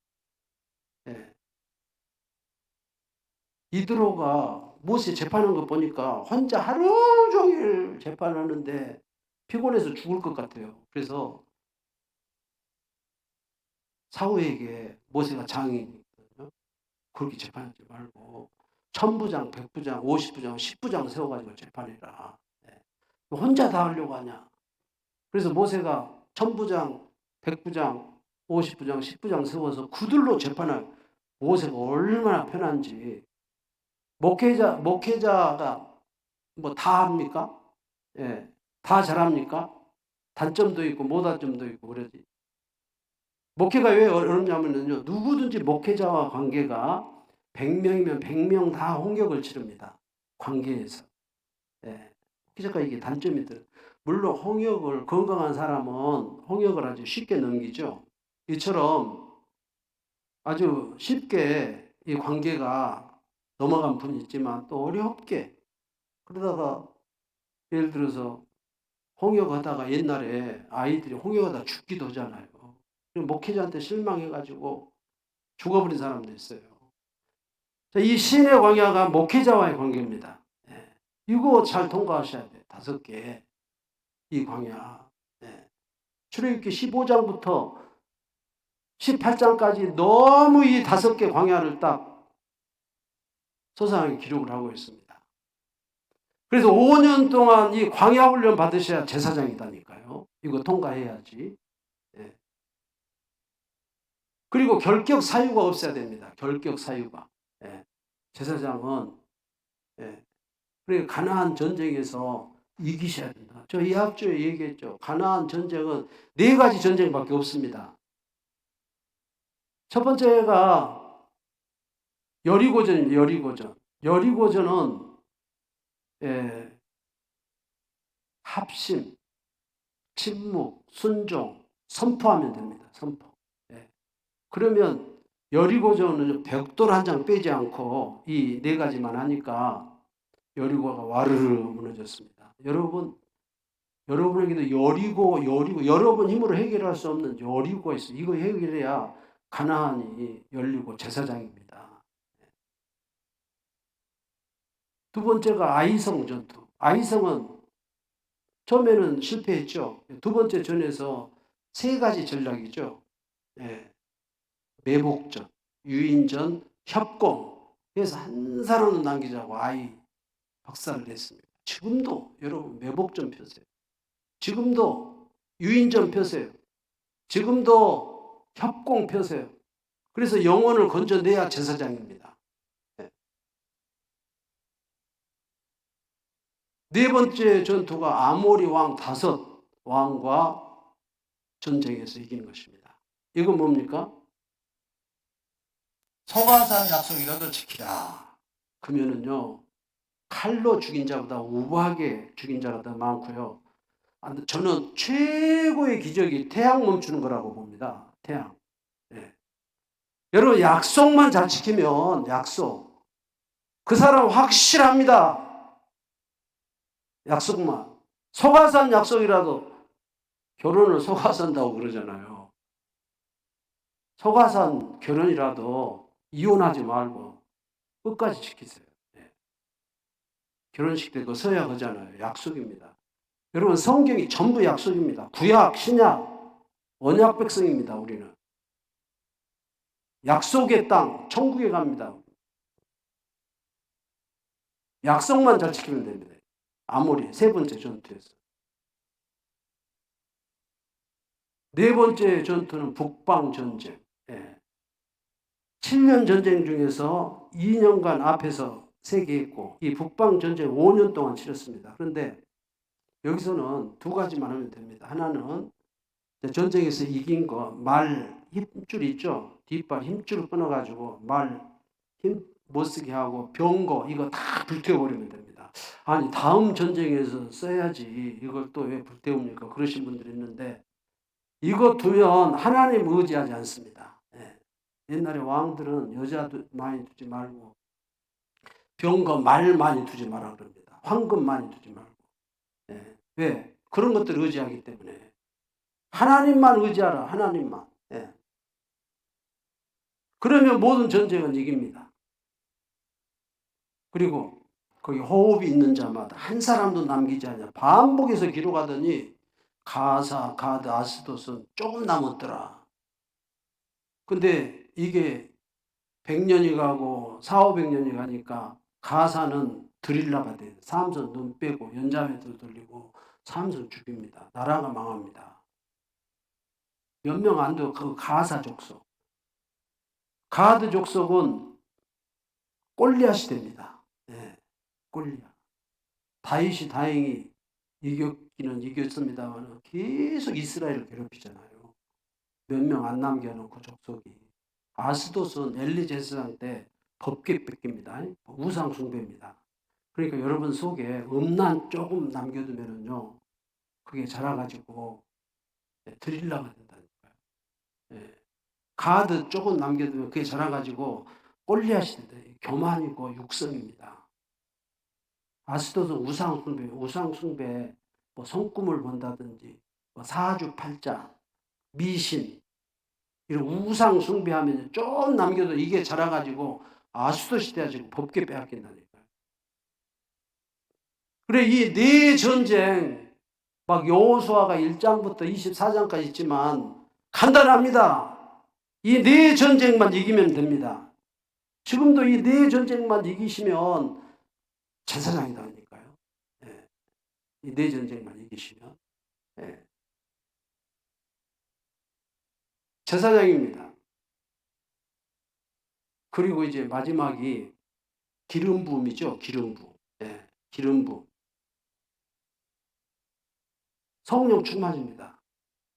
이드로가 모세 재판하는 거 보니까 혼자 하루 종일 재판하는데 피곤해서 죽을 것 같아요. 그래서 사후에게 모세가 장인이거든요. 그렇게 재판하지 말고 1000부장, 100부장, 50부장, 10부장 세워가지고 재판해라. 혼자 다 하려고 하냐. 그래서 모세가 1000부장, 100부장, 50부장, 10부장 세워서 그들로 재판할 모세가 얼마나 편한지. 목회자가 뭐 다 합니까? 다 잘합니까? 단점도 있고 모단점도 있고 그러지. 목회가 왜 어렵냐면요. 누구든지 목회자와 관계가 100명이면 100명 다 홍역을 치릅니다. 관계에서. 예. 목회자가 이게 단점이 들어요. 물론 홍역을 건강한 사람은 홍역을 아주 쉽게 넘기죠. 이처럼 아주 쉽게 이 관계가 넘어간 분이 있지만 또 어렵게 그러다가 예를 들어서 홍역하다가 옛날에 아이들이 홍역하다 죽기도 하잖아요. 목회자한테 실망해가지고 죽어버린 사람도 있어요. 이 신의 광야가 목회자와의 관계입니다. 예. 이거 잘 통과하셔야 돼요. 5개. 이 광야. 예. 출애굽기 15장부터 18장까지 너무 이 5개 광야를 딱 소상하게 기록을 하고 있습니다. 그래서 5년 동안 이 광야 훈련 받으셔야 제사장이다니까요. 이거 통과해야지. 예. 그리고 결격 사유가 없어야 됩니다. 결격 사유가. 예. 제사장은 예. 그리고 가나안 전쟁에서 이기셔야 된다. 저 이합주에 얘기했죠. 가나안 전쟁은 4가지 전쟁밖에 없습니다. 첫 번째가 여리고전입니다. 여리고전. 여리고전은 예. 합심, 침묵, 순종, 선포하면 됩니다. 선포. 예. 그러면 여리고전은 벽돌 한 장 빼지 않고 이 4가지만 하니까 여리고가 와르르 무너졌습니다. 여러분에게도 여리고 여러분 힘으로 해결할 수 없는 여리고가 있어요. 이거 해결해야 가나안이 열리고 제사장입니다. 두 번째가 아이성 전투. 아이성은 처음에는 실패했죠. 두 번째 전에서 3가지 전략이죠. 예. 매복전, 유인전, 협공. 그래서 한 사람도 남기자고 아이 박살을 냈습니다. 지금도 여러분 매복전 펴세요. 지금도 유인전 펴세요. 지금도 협공 펴세요. 그래서 영혼을 건져내야 제사장입니다. 네 번째 전투가 아모리 왕 5 왕과 전쟁에서 이기는 것입니다. 이건 뭡니까? 소가산 약속이라도 지키라. 그러면은요, 칼로 죽인 자보다 우하게 죽인 자가 더 많고요. 저는 최고의 기적이 태양 멈추는 거라고 봅니다. 태양. 예. 여러분 약속만 잘 지키면 약속. 그 사람 확실합니다. 약속만. 소가산 약속이라도 결혼을 소가산다고 그러잖아요. 소가산 결혼이라도 이혼하지 말고 끝까지 지키세요. 예. 결혼식 때 그 서약 하잖아요. 약속입니다. 여러분 성경이 전부 약속입니다. 구약, 신약, 언약 백성입니다. 우리는. 약속의 땅, 천국에 갑니다. 약속만 잘 지키면 됩니다. 아모리 3번째 전투에서. 4번째 전투는 북방전쟁. 예. 7년 전쟁 중에서 2년간 앞에서 세계했고 이 북방전쟁 5년 동안 치렀습니다. 그런데 여기서는 2가지만 하면 됩니다. 하나는 전쟁에서 이긴 거 말 힘줄 있죠. 뒷발 힘줄을 끊어가지고 말 힘 못 쓰게 하고 병거 이거 다 불태워버리면 됩니다. 아니 다음 전쟁에서 써야지 이걸 또 왜 불태웁니까? 그러신 분들이 있는데 이거 두면 하나님 의지하지 않습니다. 예. 옛날에 왕들은 여자 많이 두지 말고 병거 말 많이 두지 마라 그럽니다. 황금 많이 두지 말고. 예. 왜? 그런 것들을 의지하기 때문에. 하나님만 의지하라. 하나님만. 예. 그러면 모든 전쟁은 이깁니다. 그리고 거기 호흡이 있는 자마다 한 사람도 남기지 않냐. 반복해서 기록하더니 가사, 가드, 아스돗은 조금 남았더라. 근데 이게 100년이 가고 400~500년이 가니까 가사는 드릴라가 돼요. 삼손 눈 빼고 연자매도 돌리고 삼손 죽입니다. 나라가 망합니다. 몇 명 안 돼요. 그 가사 족속. 가드 족속은 골리앗이 됩니다. 네, 골리앗. 다윗이 다행히 이기는 이겼습니다만 계속 이스라엘을 괴롭히잖아요. 몇 명 안 남겨놓고 족속이. 아스돗은 엘리 제사장 때 법궤 뺏깁니다. 우상 숭배입니다. 그러니까 여러분 속에 음란 조금 남겨두면은요, 그게 자라가지고 드릴라가 된다니까요. 예. 가드 조금 남겨두면 그게 자라가지고 골리앗이 된다. 교만이고 육성입니다. 아스돗은 우상 숭배, 뭐 손금을 본다든지, 뭐 사주팔자, 미신, 이런 우상 숭배하면 좀 남겨도 이게 자라가지고 아수도 시대가 지금 법계 빼앗긴다니까요. 그래, 이 네 전쟁, 막 여호수아가 1장부터 24장까지 있지만 간단합니다. 이 네 전쟁만 이기면 됩니다. 지금도 이 네 전쟁만 이기시면 제사장이다니까요. 예. 이 네 전쟁만 이기시면. 예. 제사장입니다. 그리고 이제 마지막이 기름 부음이죠. 기름 부음. 예. 기름 부음. 성령 충만입니다.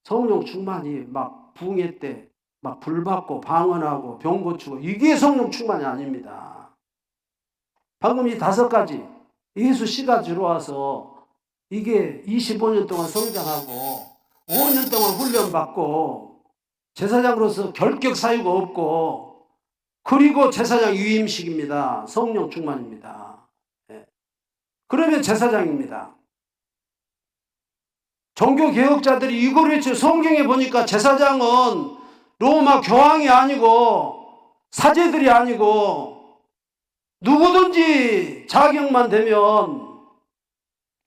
성령 충만이 막 붕괴 때 막 불 받고 방언하고 병 고치고 이게 성령 충만이 아닙니다. 방금 이 5가지 예수 씨가 들어와서 이게 25년 동안 성장하고 5년 동안 훈련받고 제사장으로서 결격 사유가 없고 그리고 제사장 유임식입니다. 성령 충만입니다. 그러면 제사장입니다. 종교개혁자들이 이걸 외쳐. 성경에 보니까 제사장은 로마 교황이 아니고 사제들이 아니고 누구든지 자격만 되면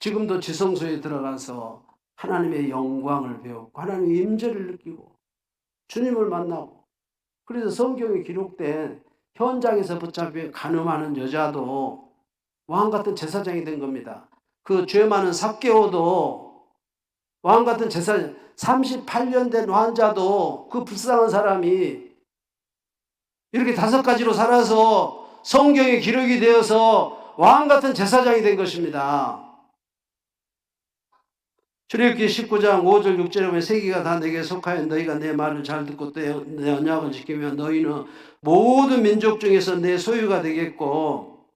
지금도 지성소에 들어가서 하나님의 영광을 배웠고 하나님의 임재를 느끼고 주님을 만나고, 그래서 성경에 기록된 현장에서 붙잡혀 간음하는 여자도 왕같은 제사장이 된 겁니다. 그 죄 많은 삭개오도 왕같은 제사장, 38년 된 환자도 그 불쌍한 사람이 이렇게 5가지로 살아서 성경에 기록이 되어서 왕같은 제사장이 된 것입니다. 출애굽기 19장 5절 6절에 보면 세계가 다 내게 속하여 너희가 내 말을 잘 듣고 내 언약을 지키면 너희는 모든 민족 중에서 내 소유가 되겠고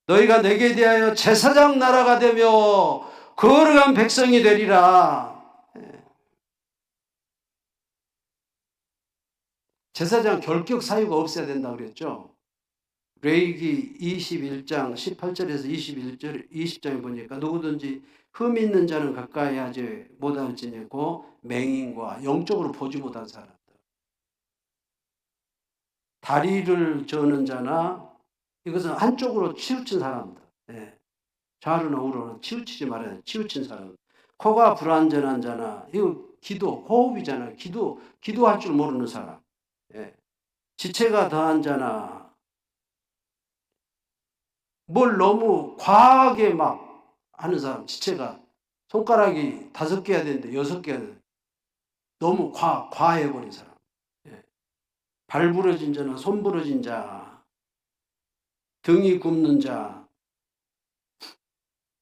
너희가 내게 대하여 제사장 나라가 되며 거룩한 백성이 되리라. 제사장 결격 사유가 없어야 된다고 그랬죠. 레위기 21장 18절에서 20장에 보니까 누구든지 흠 있는 자는 가까이 하지 못할지니고 맹인과 영적으로 보지 못한 사람들, 다리를 저는 자나, 이것은 한쪽으로 치우친 사람들, 좌로나 우로는 치우치지 말아야 돼. 치우친 사람, 코가 불완전한 자나, 이거 기도 호흡이잖아요. 기도할 줄 모르는 사람, 지체가 더한 자나, 뭘 너무 과하게 막 하는 사람, 지체가 손가락이 5개야 되는데 6개야 되는데 너무 과해버린 사람, 발 부러진 자나 손 부러진 자, 등이 굽는 자,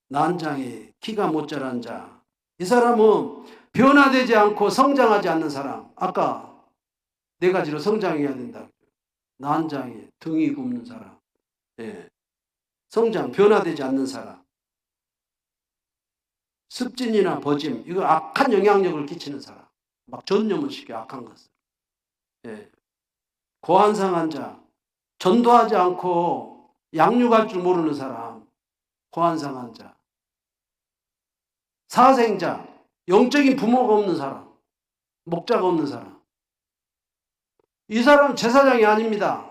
난장이 키가 못 자란 자, 이 사람은 변화되지 않고 성장하지 않는 사람. 아까 4가지로 성장해야 된다. 난장이, 등이 굽는 사람, 성장, 변화되지 않는 사람, 습진이나 버짐, 이거 악한 영향력을 끼치는 사람, 막 전염을 시켜 악한 것을. 고환상한 자, 전도하지 않고 양육할 줄 모르는 사람, 고환상한 자, 사생자, 영적인 부모가 없는 사람, 목자가 없는 사람. 이 사람은 제사장이 아닙니다.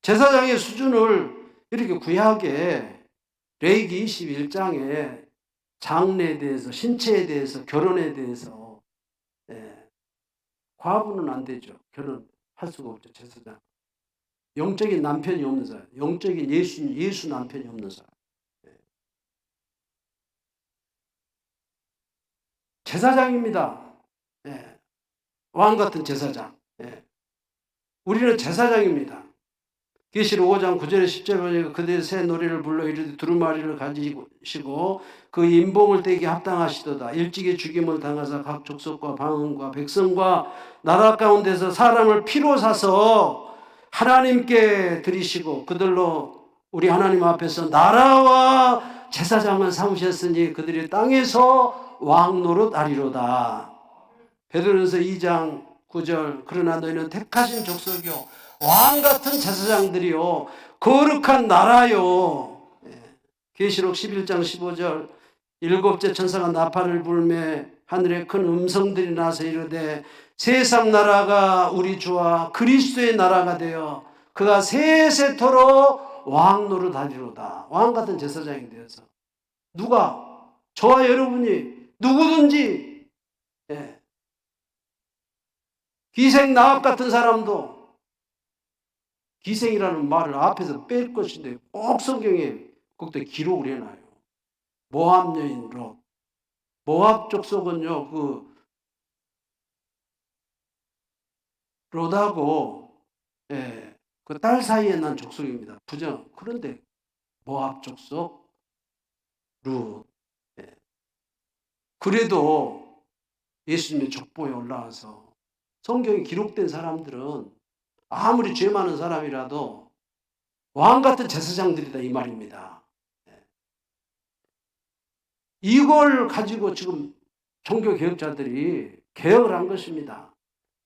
제사장의 수준을 이렇게 구약에 레위기 21장에 장례에 대해서, 신체에 대해서, 결혼에 대해서, 과부는 안 되죠. 결혼할 수가 없죠. 제사장. 영적인 남편이 없는 사람, 영적인 예수 남편이 없는 사람. 제사장입니다. 왕 같은 제사장. 우리는 제사장입니다. 계시록 5장 9절에 10절에 보니까 그들의 새 노래를 불러 이르되 두루마리를 가지시고 그 인봉을 떼기 합당하시도다. 일찍이 죽임을 당하사 각 족속과 방언과 백성과 나라 가운데서 사람을 피로 사서 하나님께 드리시고 그들로 우리 하나님 앞에서 나라와 제사장을 삼으셨으니 그들이 땅에서 왕 노릇하리로다. 베드로전서 2장 9절 그러나 너희는 택하신 족속이요 왕 같은 제사장들이요 거룩한 나라요. 계시록 11장 15절 일곱째 천사가 나팔을 불매 하늘에 큰 음성들이 나서 이르되 세상 나라가 우리 주와 그리스도의 나라가 되어 그가 세세토록 왕 노릇하리로다. 왕 같은 제사장이 되어서 누가? 저와 여러분이 누구든지 기생 나합 같은 사람도 기생이라는 말을 앞에서 뺄 것인데 꼭 성경에 그때 기록을 해놔요. 모압 여인 롯. 모압 족속은요, 롯하고 그 딸 사이에 난 족속입니다. 부정. 그런데 모압 족속 룻. 그래도 예수님의 족보에 올라와서 성경에 기록된 사람들은 아무리 죄 많은 사람이라도 왕 같은 제사장들이다 이 말입니다. 이걸 가지고 지금 종교개혁자들이 개혁을 한 것입니다.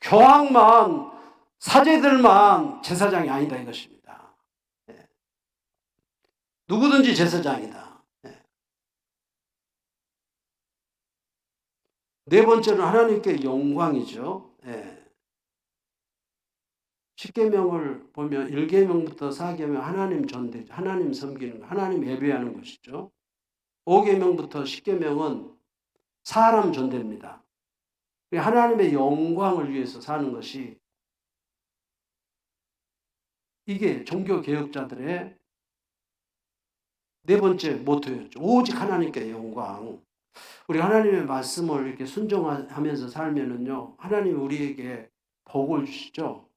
교황만 사제들만 제사장이 아니다 이것입니다. 누구든지 제사장이다. 네 번째는 하나님께 영광이죠. 십계명을 보면 1계명부터 4계명 하나님 존대, 하나님 섬기는 거, 하나님 예배하는 것이죠. 5계명부터 10계명은 사람 존대입니다. 하나님의 영광을 위해서 사는 것이 이게 종교개혁자들의 네 번째 모토였죠. 오직 하나님께 영광. 우리 하나님의 말씀을 이렇게 순종하면서 살면은요, 하나님이 우리에게 복을 주시죠.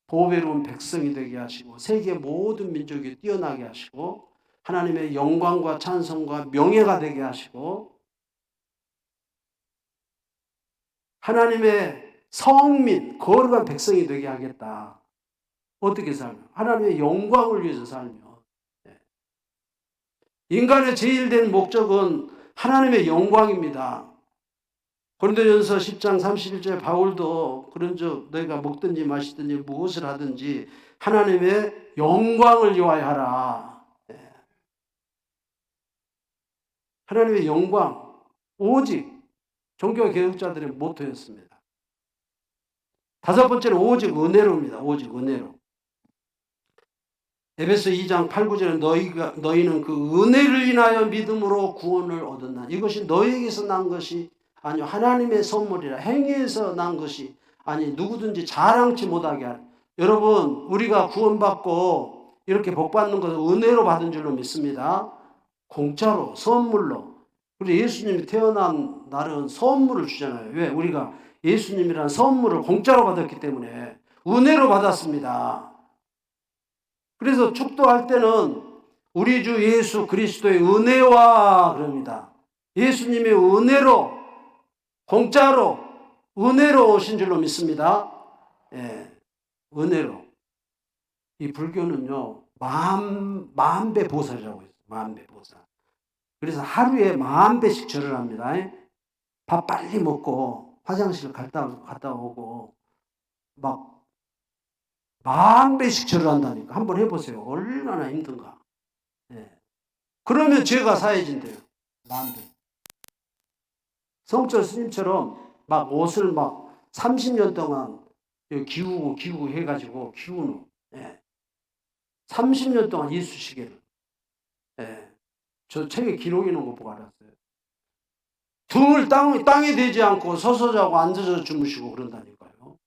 보배로운 백성이 되게 하시고 세계 모든 민족이 뛰어나게 하시고 하나님의 영광과 찬송과 명예가 되게 하시고 하나님의 성민, 거룩한 백성이 되게 하겠다. 어떻게 살면? 하나님의 영광을 위해서 살면. 인간의 제일 된 목적은 하나님의 영광입니다. 고린도전서 10장 31절에 바울도 그런즉 너희가 먹든지 마시든지 무엇을 하든지 하나님의 영광을 위하여 하라. 하나님의 영광, 오직 종교개혁자들의 모토였습니다. 다섯 번째는 오직 은혜로입니다. 오직 은혜로. 에베소 2장 8, 9절에 너희는 그 은혜를 인하여 믿음으로 구원을 얻었나. 이것이 너희에게서 난 것이 아니요 하나님의 선물이라. 행위에서 난 것이 아니 누구든지 자랑치 못하게 하라. 여러분 우리가 구원받고 이렇게 복받는 것은 은혜로 받은 줄로 믿습니다. 공짜로 선물로. 우리 예수님이 태어난 날은 선물을 주잖아요. 왜? 우리가 예수님이라는 선물을 공짜로 받았기 때문에 은혜로 받았습니다. 그래서 축도할 때는 우리 주 예수 그리스도의 은혜와 그럽니다. 예수님의 은혜로 공짜로 은혜로 오신 줄로 믿습니다. 은혜로. 이 불교는요 만배 보살이라고 했어요. 만배 보살. 그래서 하루에 10,000배씩 절을 합니다. 밥 빨리 먹고 화장실 갔다 오고 막 10,000배씩 절을 한다니까. 한번 해보세요. 얼마나 힘든가. 그러면 죄가 사해진대요. 10,000배. 성철 스님처럼 막 옷을 막 30년 동안 기우고 해가지고 기우는 30년 동안 이쑤시개를 저 책에 기록이 있는 거 보고 알았어요. 등을 땅에 대지 않고 서서 자고 앉아서 주무시고 그런다니까요.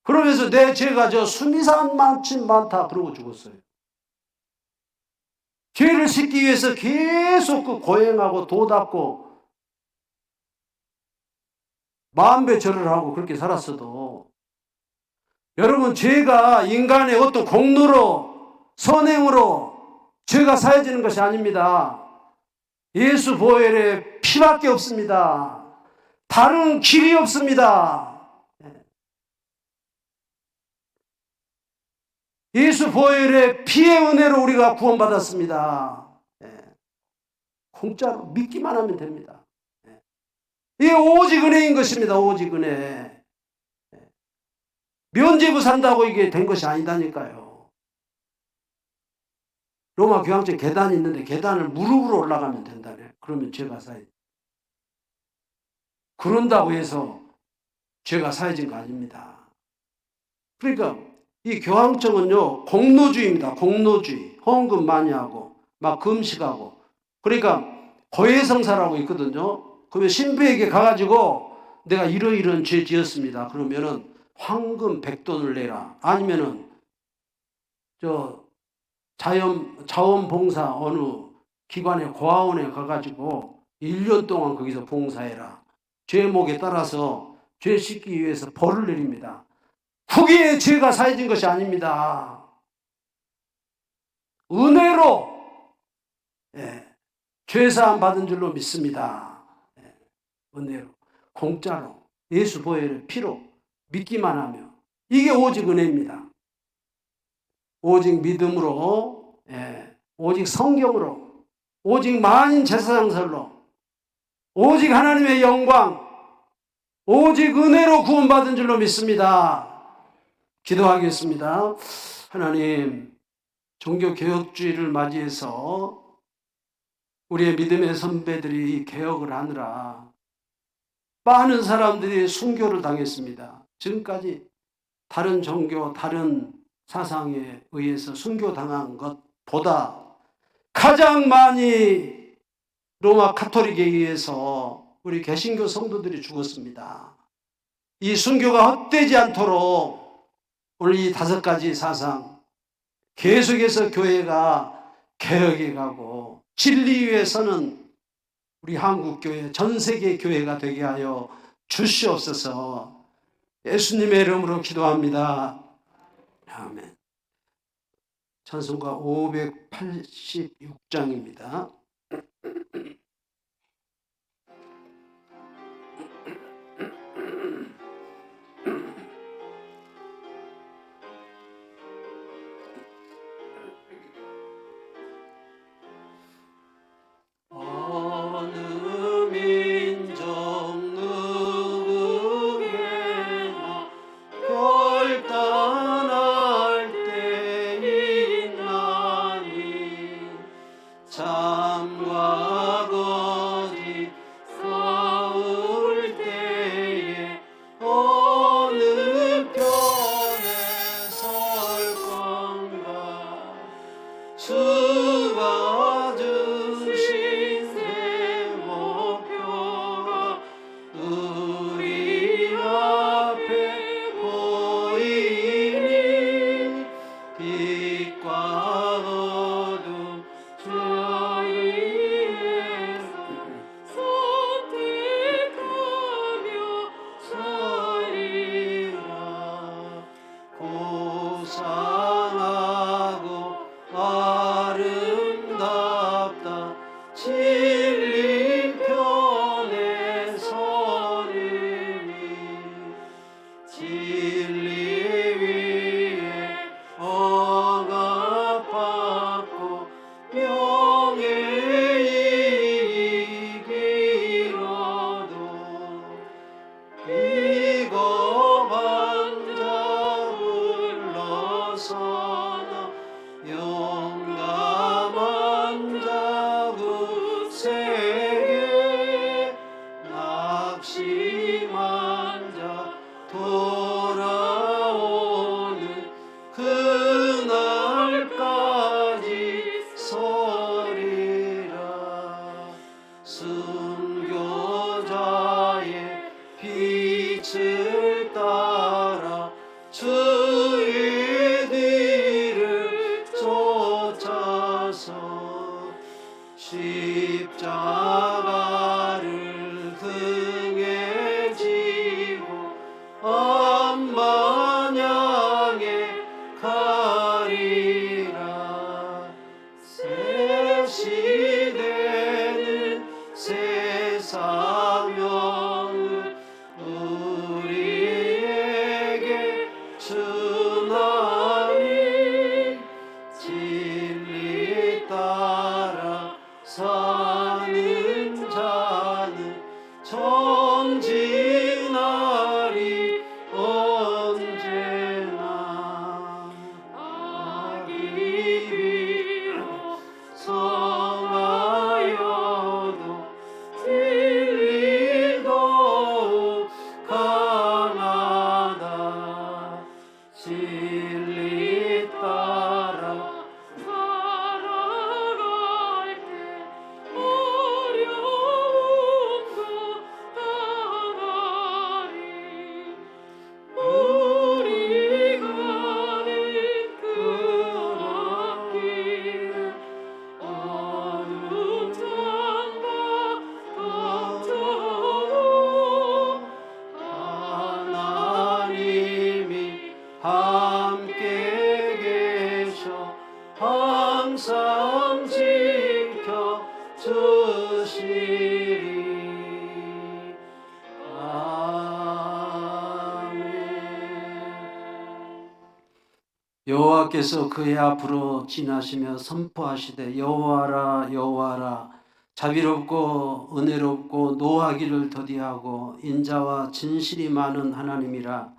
그러면서 내 죄가 저 수미산만큼 많다 그러고 죽었어요. 죄를 씻기 위해서 계속 그 고행하고 도 닦고 10,000배 절을 하고 그렇게 살았어도 여러분, 죄가 인간의 어떤 공로로, 선행으로 죄가 사해지는 것이 아닙니다. 예수 보혈의 피밖에 없습니다. 다른 길이 없습니다. 예수 보혈의 피의 은혜로 우리가 구원받았습니다. 공짜로 믿기만 하면 됩니다. 이게 오직 은혜인 것입니다. 오직 은혜. 면죄부 산다고 이게 된 것이 아니다니까요. 로마 교황청 계단이 있는데 계단을 무릎으로 올라가면 된다네. 그러면 죄가 사해. 그런다고 해서 죄가 사해진 거 아닙니다. 그러니까 이 교황청은요, 공로주의입니다. 공로주의. 헌금 많이 하고 막 금식하고. 그러니까 고해성사라고 있거든요. 그러면 신부에게 가가지고 내가 이런 죄 지었습니다. 그러면은 황금 100돈을 내라. 아니면은 자원봉사 어느 기관에 고아원에 가가지고 1년 동안 거기서 봉사해라. 죄목에 따라서 죄 씻기 위해서 벌을 내립니다. 후기에 죄가 사해진 것이 아닙니다. 은혜로 죄사함 받은 줄로 믿습니다. 은혜로, 공짜로, 예수 보혈의 피로 믿기만 하며, 이게 오직 은혜입니다. 오직 믿음으로, 오직 성경으로, 오직 만인 제사장설로, 오직 하나님의 영광, 오직 은혜로 구원받은 줄로 믿습니다. 기도하겠습니다. 하나님, 종교개혁주의를 맞이해서 우리의 믿음의 선배들이 개혁을 하느라 많은 사람들이 순교를 당했습니다. 지금까지 다른 종교, 다른 사상에 의해서 순교당한 것보다 가장 많이 로마 카톨릭에 의해서 우리 개신교 성도들이 죽었습니다. 이 순교가 헛되지 않도록 오늘 이 5가지 사상 계속해서 교회가 개혁해 가고 진리 위에 서는 우리 한국교회, 전 세계 교회가 되게 하여 주시옵소서. 예수님의 이름으로 기도합니다. 아멘. 찬송가 586장입니다. 십자가를 등에 지고 엄마냐 함께 계셔 항상 지켜 주시리. 아멘. 여호와께서 그의 앞으로 지나시며 선포하시되 여호와라 여호와라 자비롭고 은혜롭고 노하기를 더디하고 인자와 진실이 많은 하나님이라.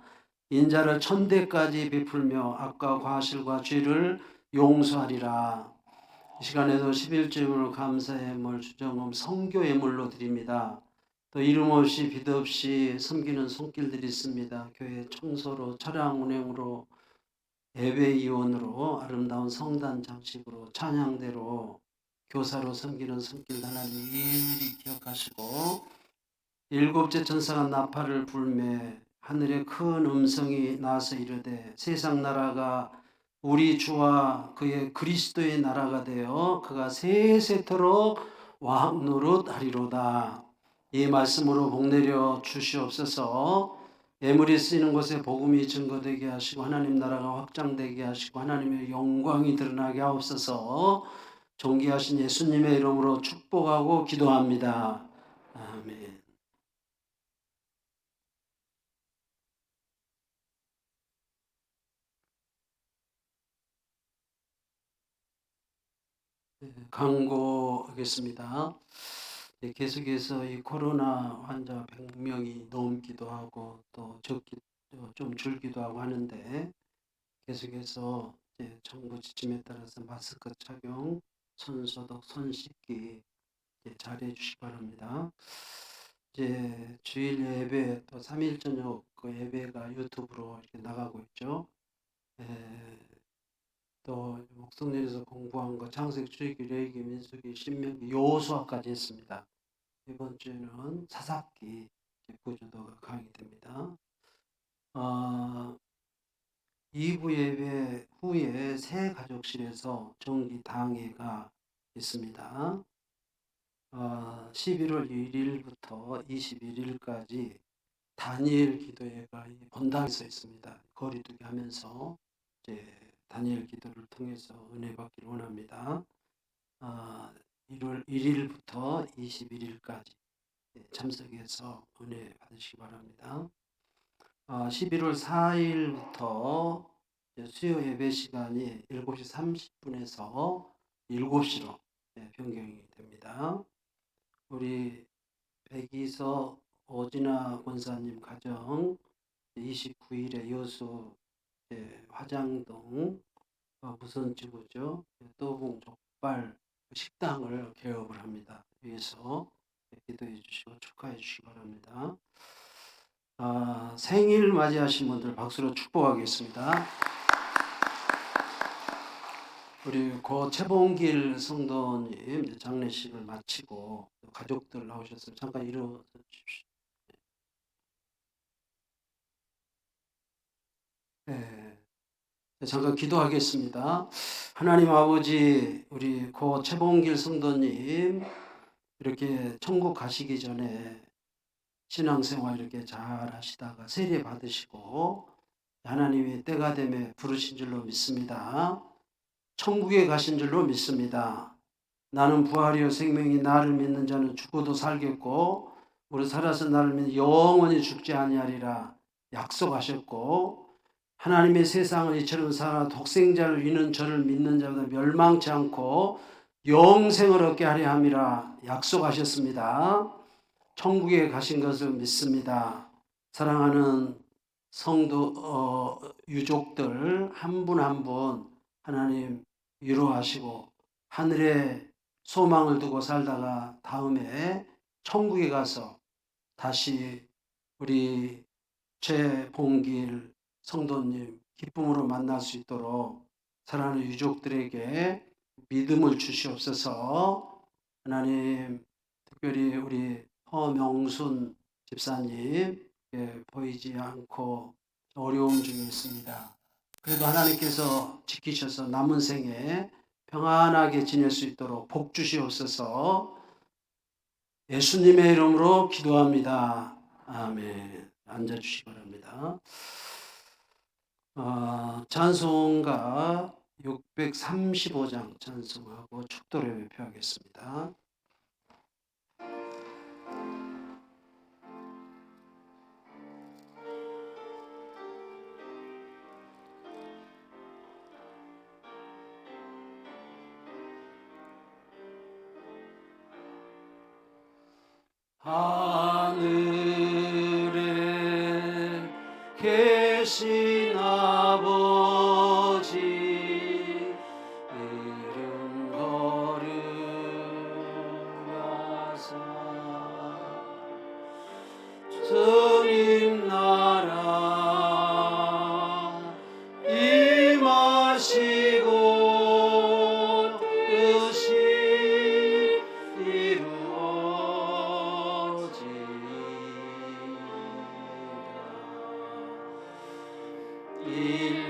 인자를 천대까지 베풀며 악과 과실과 죄를 용서하리라. 이 시간에도 11조금을 감사의 예물 주정금 성교 예물로 드립니다. 또 이름 없이 빚 없이 섬기는 손길들이 있습니다. 교회 청소로 차량 운행으로 예배 이원으로 아름다운 성단 장식으로 찬양대로 교사로 섬기는 손길 하나님 일일이 기억하시고 일곱째 천사가 나팔을 불매 하늘에 큰 음성이 나서 이르되 세상 나라가 우리 주와 그의 그리스도의 나라가 되어 그가 세세토록 왕 노릇하리로다. 이 말씀으로 복내려 주시옵소서. 예물이 쓰이는 곳에 복음이 증거되게 하시고 하나님 나라가 확장되게 하시고 하나님의 영광이 드러나게 하옵소서. 존귀하신 예수님의 이름으로 축복하고 기도합니다. 아멘. 강구하겠습니다. 계속해서 이 코로나 환자 100명이 넘기도 하고 또 좀 줄기도 하고 하는데 계속해서 정부 지침에 따라서 마스크 착용, 손소독, 손 씻기 잘해 주시기 바랍니다. 이제 주일 예배 또 3일 저녁 그 예배가 유튜브로 이렇게 나가고 있죠. 또 목성년에서 공부한 거 창세기, 출애굽기, 레위기, 민수기, 신명기, 여호수아까지 했습니다. 이번 주에는 사사기 구조도가 강의됩니다. 2부 예배 후에 새 가족실에서 정기 당회가 있습니다. 11월 1일부터 21일까지 다니엘 기도회가 본당에서 있습니다. 거리두기 하면서 이제 다니엘 기도를 통해서 은혜 받기를 원합니다. 1월 1일부터 21일까지 참석해서 은혜 받으시기 바랍니다. 11월 4일부터 수요 예배 시간이 7시 30분에서 7시로 변경이 됩니다. 우리 백이서 오진아 권사님 가정 29일에 여수 화장동 부선지구죠. 또봉 족발 식당을 개업을 합니다. 위해서 기도해 주시고 축하해 주시기 바랍니다. 생일 맞이하신 분들 박수로 축복하겠습니다. 우리 고 최봉길 성도님 장례식을 마치고 가족들 나오셨어요. 잠깐 일어서 주십시오. 잠깐 기도하겠습니다. 하나님 아버지, 우리 고 최봉길 성도님 이렇게 천국 가시기 전에 신앙생활 이렇게 잘 하시다가 세례 받으시고 하나님이 때가 되면 부르신 줄로 믿습니다. 천국에 가신 줄로 믿습니다. 나는 부활이요 생명이 나를 믿는 자는 죽어도 살겠고 우리 살아서 나를 믿는 영원히 죽지 아니하리라 약속하셨고 하나님의 세상은 이처럼 살아 독생자를 위는 저를 믿는 자보다 멸망치 않고 영생을 얻게 하려 함이라 약속하셨습니다. 천국에 가신 것을 믿습니다. 사랑하는 성도 유족들 한 분 한 분 하나님 위로하시고 하늘에 소망을 두고 살다가 다음에 천국에 가서 다시 우리 최봉길 성도님 기쁨으로 만날 수 있도록 사랑하는 유족들에게 믿음을 주시옵소서. 하나님 특별히 우리 허명순 집사님 보이지 않고 어려움 중에 있습니다. 그래도 하나님께서 지키셔서 남은 생에 평안하게 지낼 수 있도록 복 주시옵소서. 예수님의 이름으로 기도합니다. 아멘. 앉아주시기 바랍니다. 찬송가 635장 찬송하고 축도를 발표하겠습니다. 하늘에 계신 아버지 이름 거룩하사 주님 나라 임하시고 뜻이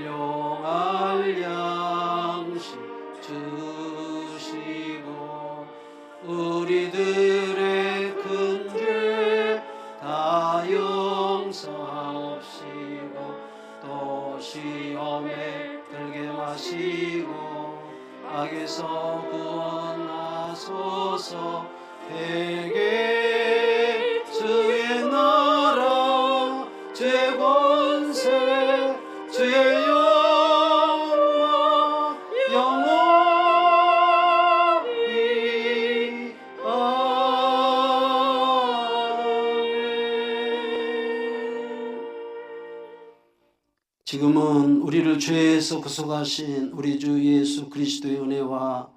일용할 양식 주시고 우리들의 큰 죄 다 용서하옵시고 또 시험에 들게 마시고 악에서 구원하소서. 대개 주의 나라 죄권세 주의 영광 영원히 아멘. 지금은 우리를 죄에서 구속하신 우리 주 예수 그리스도의 은혜와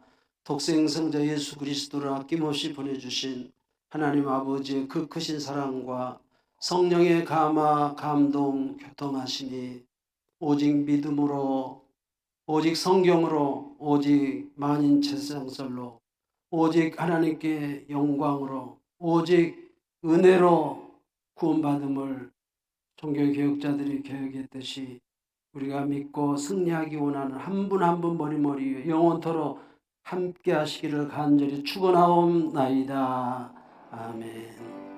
독생성자 예수 그리스도를 아낌없이 보내주신 하나님 아버지의 그 크신 사랑과 성령의 감화 감동 교통하심이 오직 믿음으로 오직 성경으로 오직 만인체상설로 오직 하나님께 영광으로 오직 은혜로 구원받음을 종교개혁자들이 개혁했듯이 우리가 믿고 승리하기 원하는 한 분 한 분 머리머리 영원토록 함께 하시기를 간절히 축원하옵나이다. 아멘.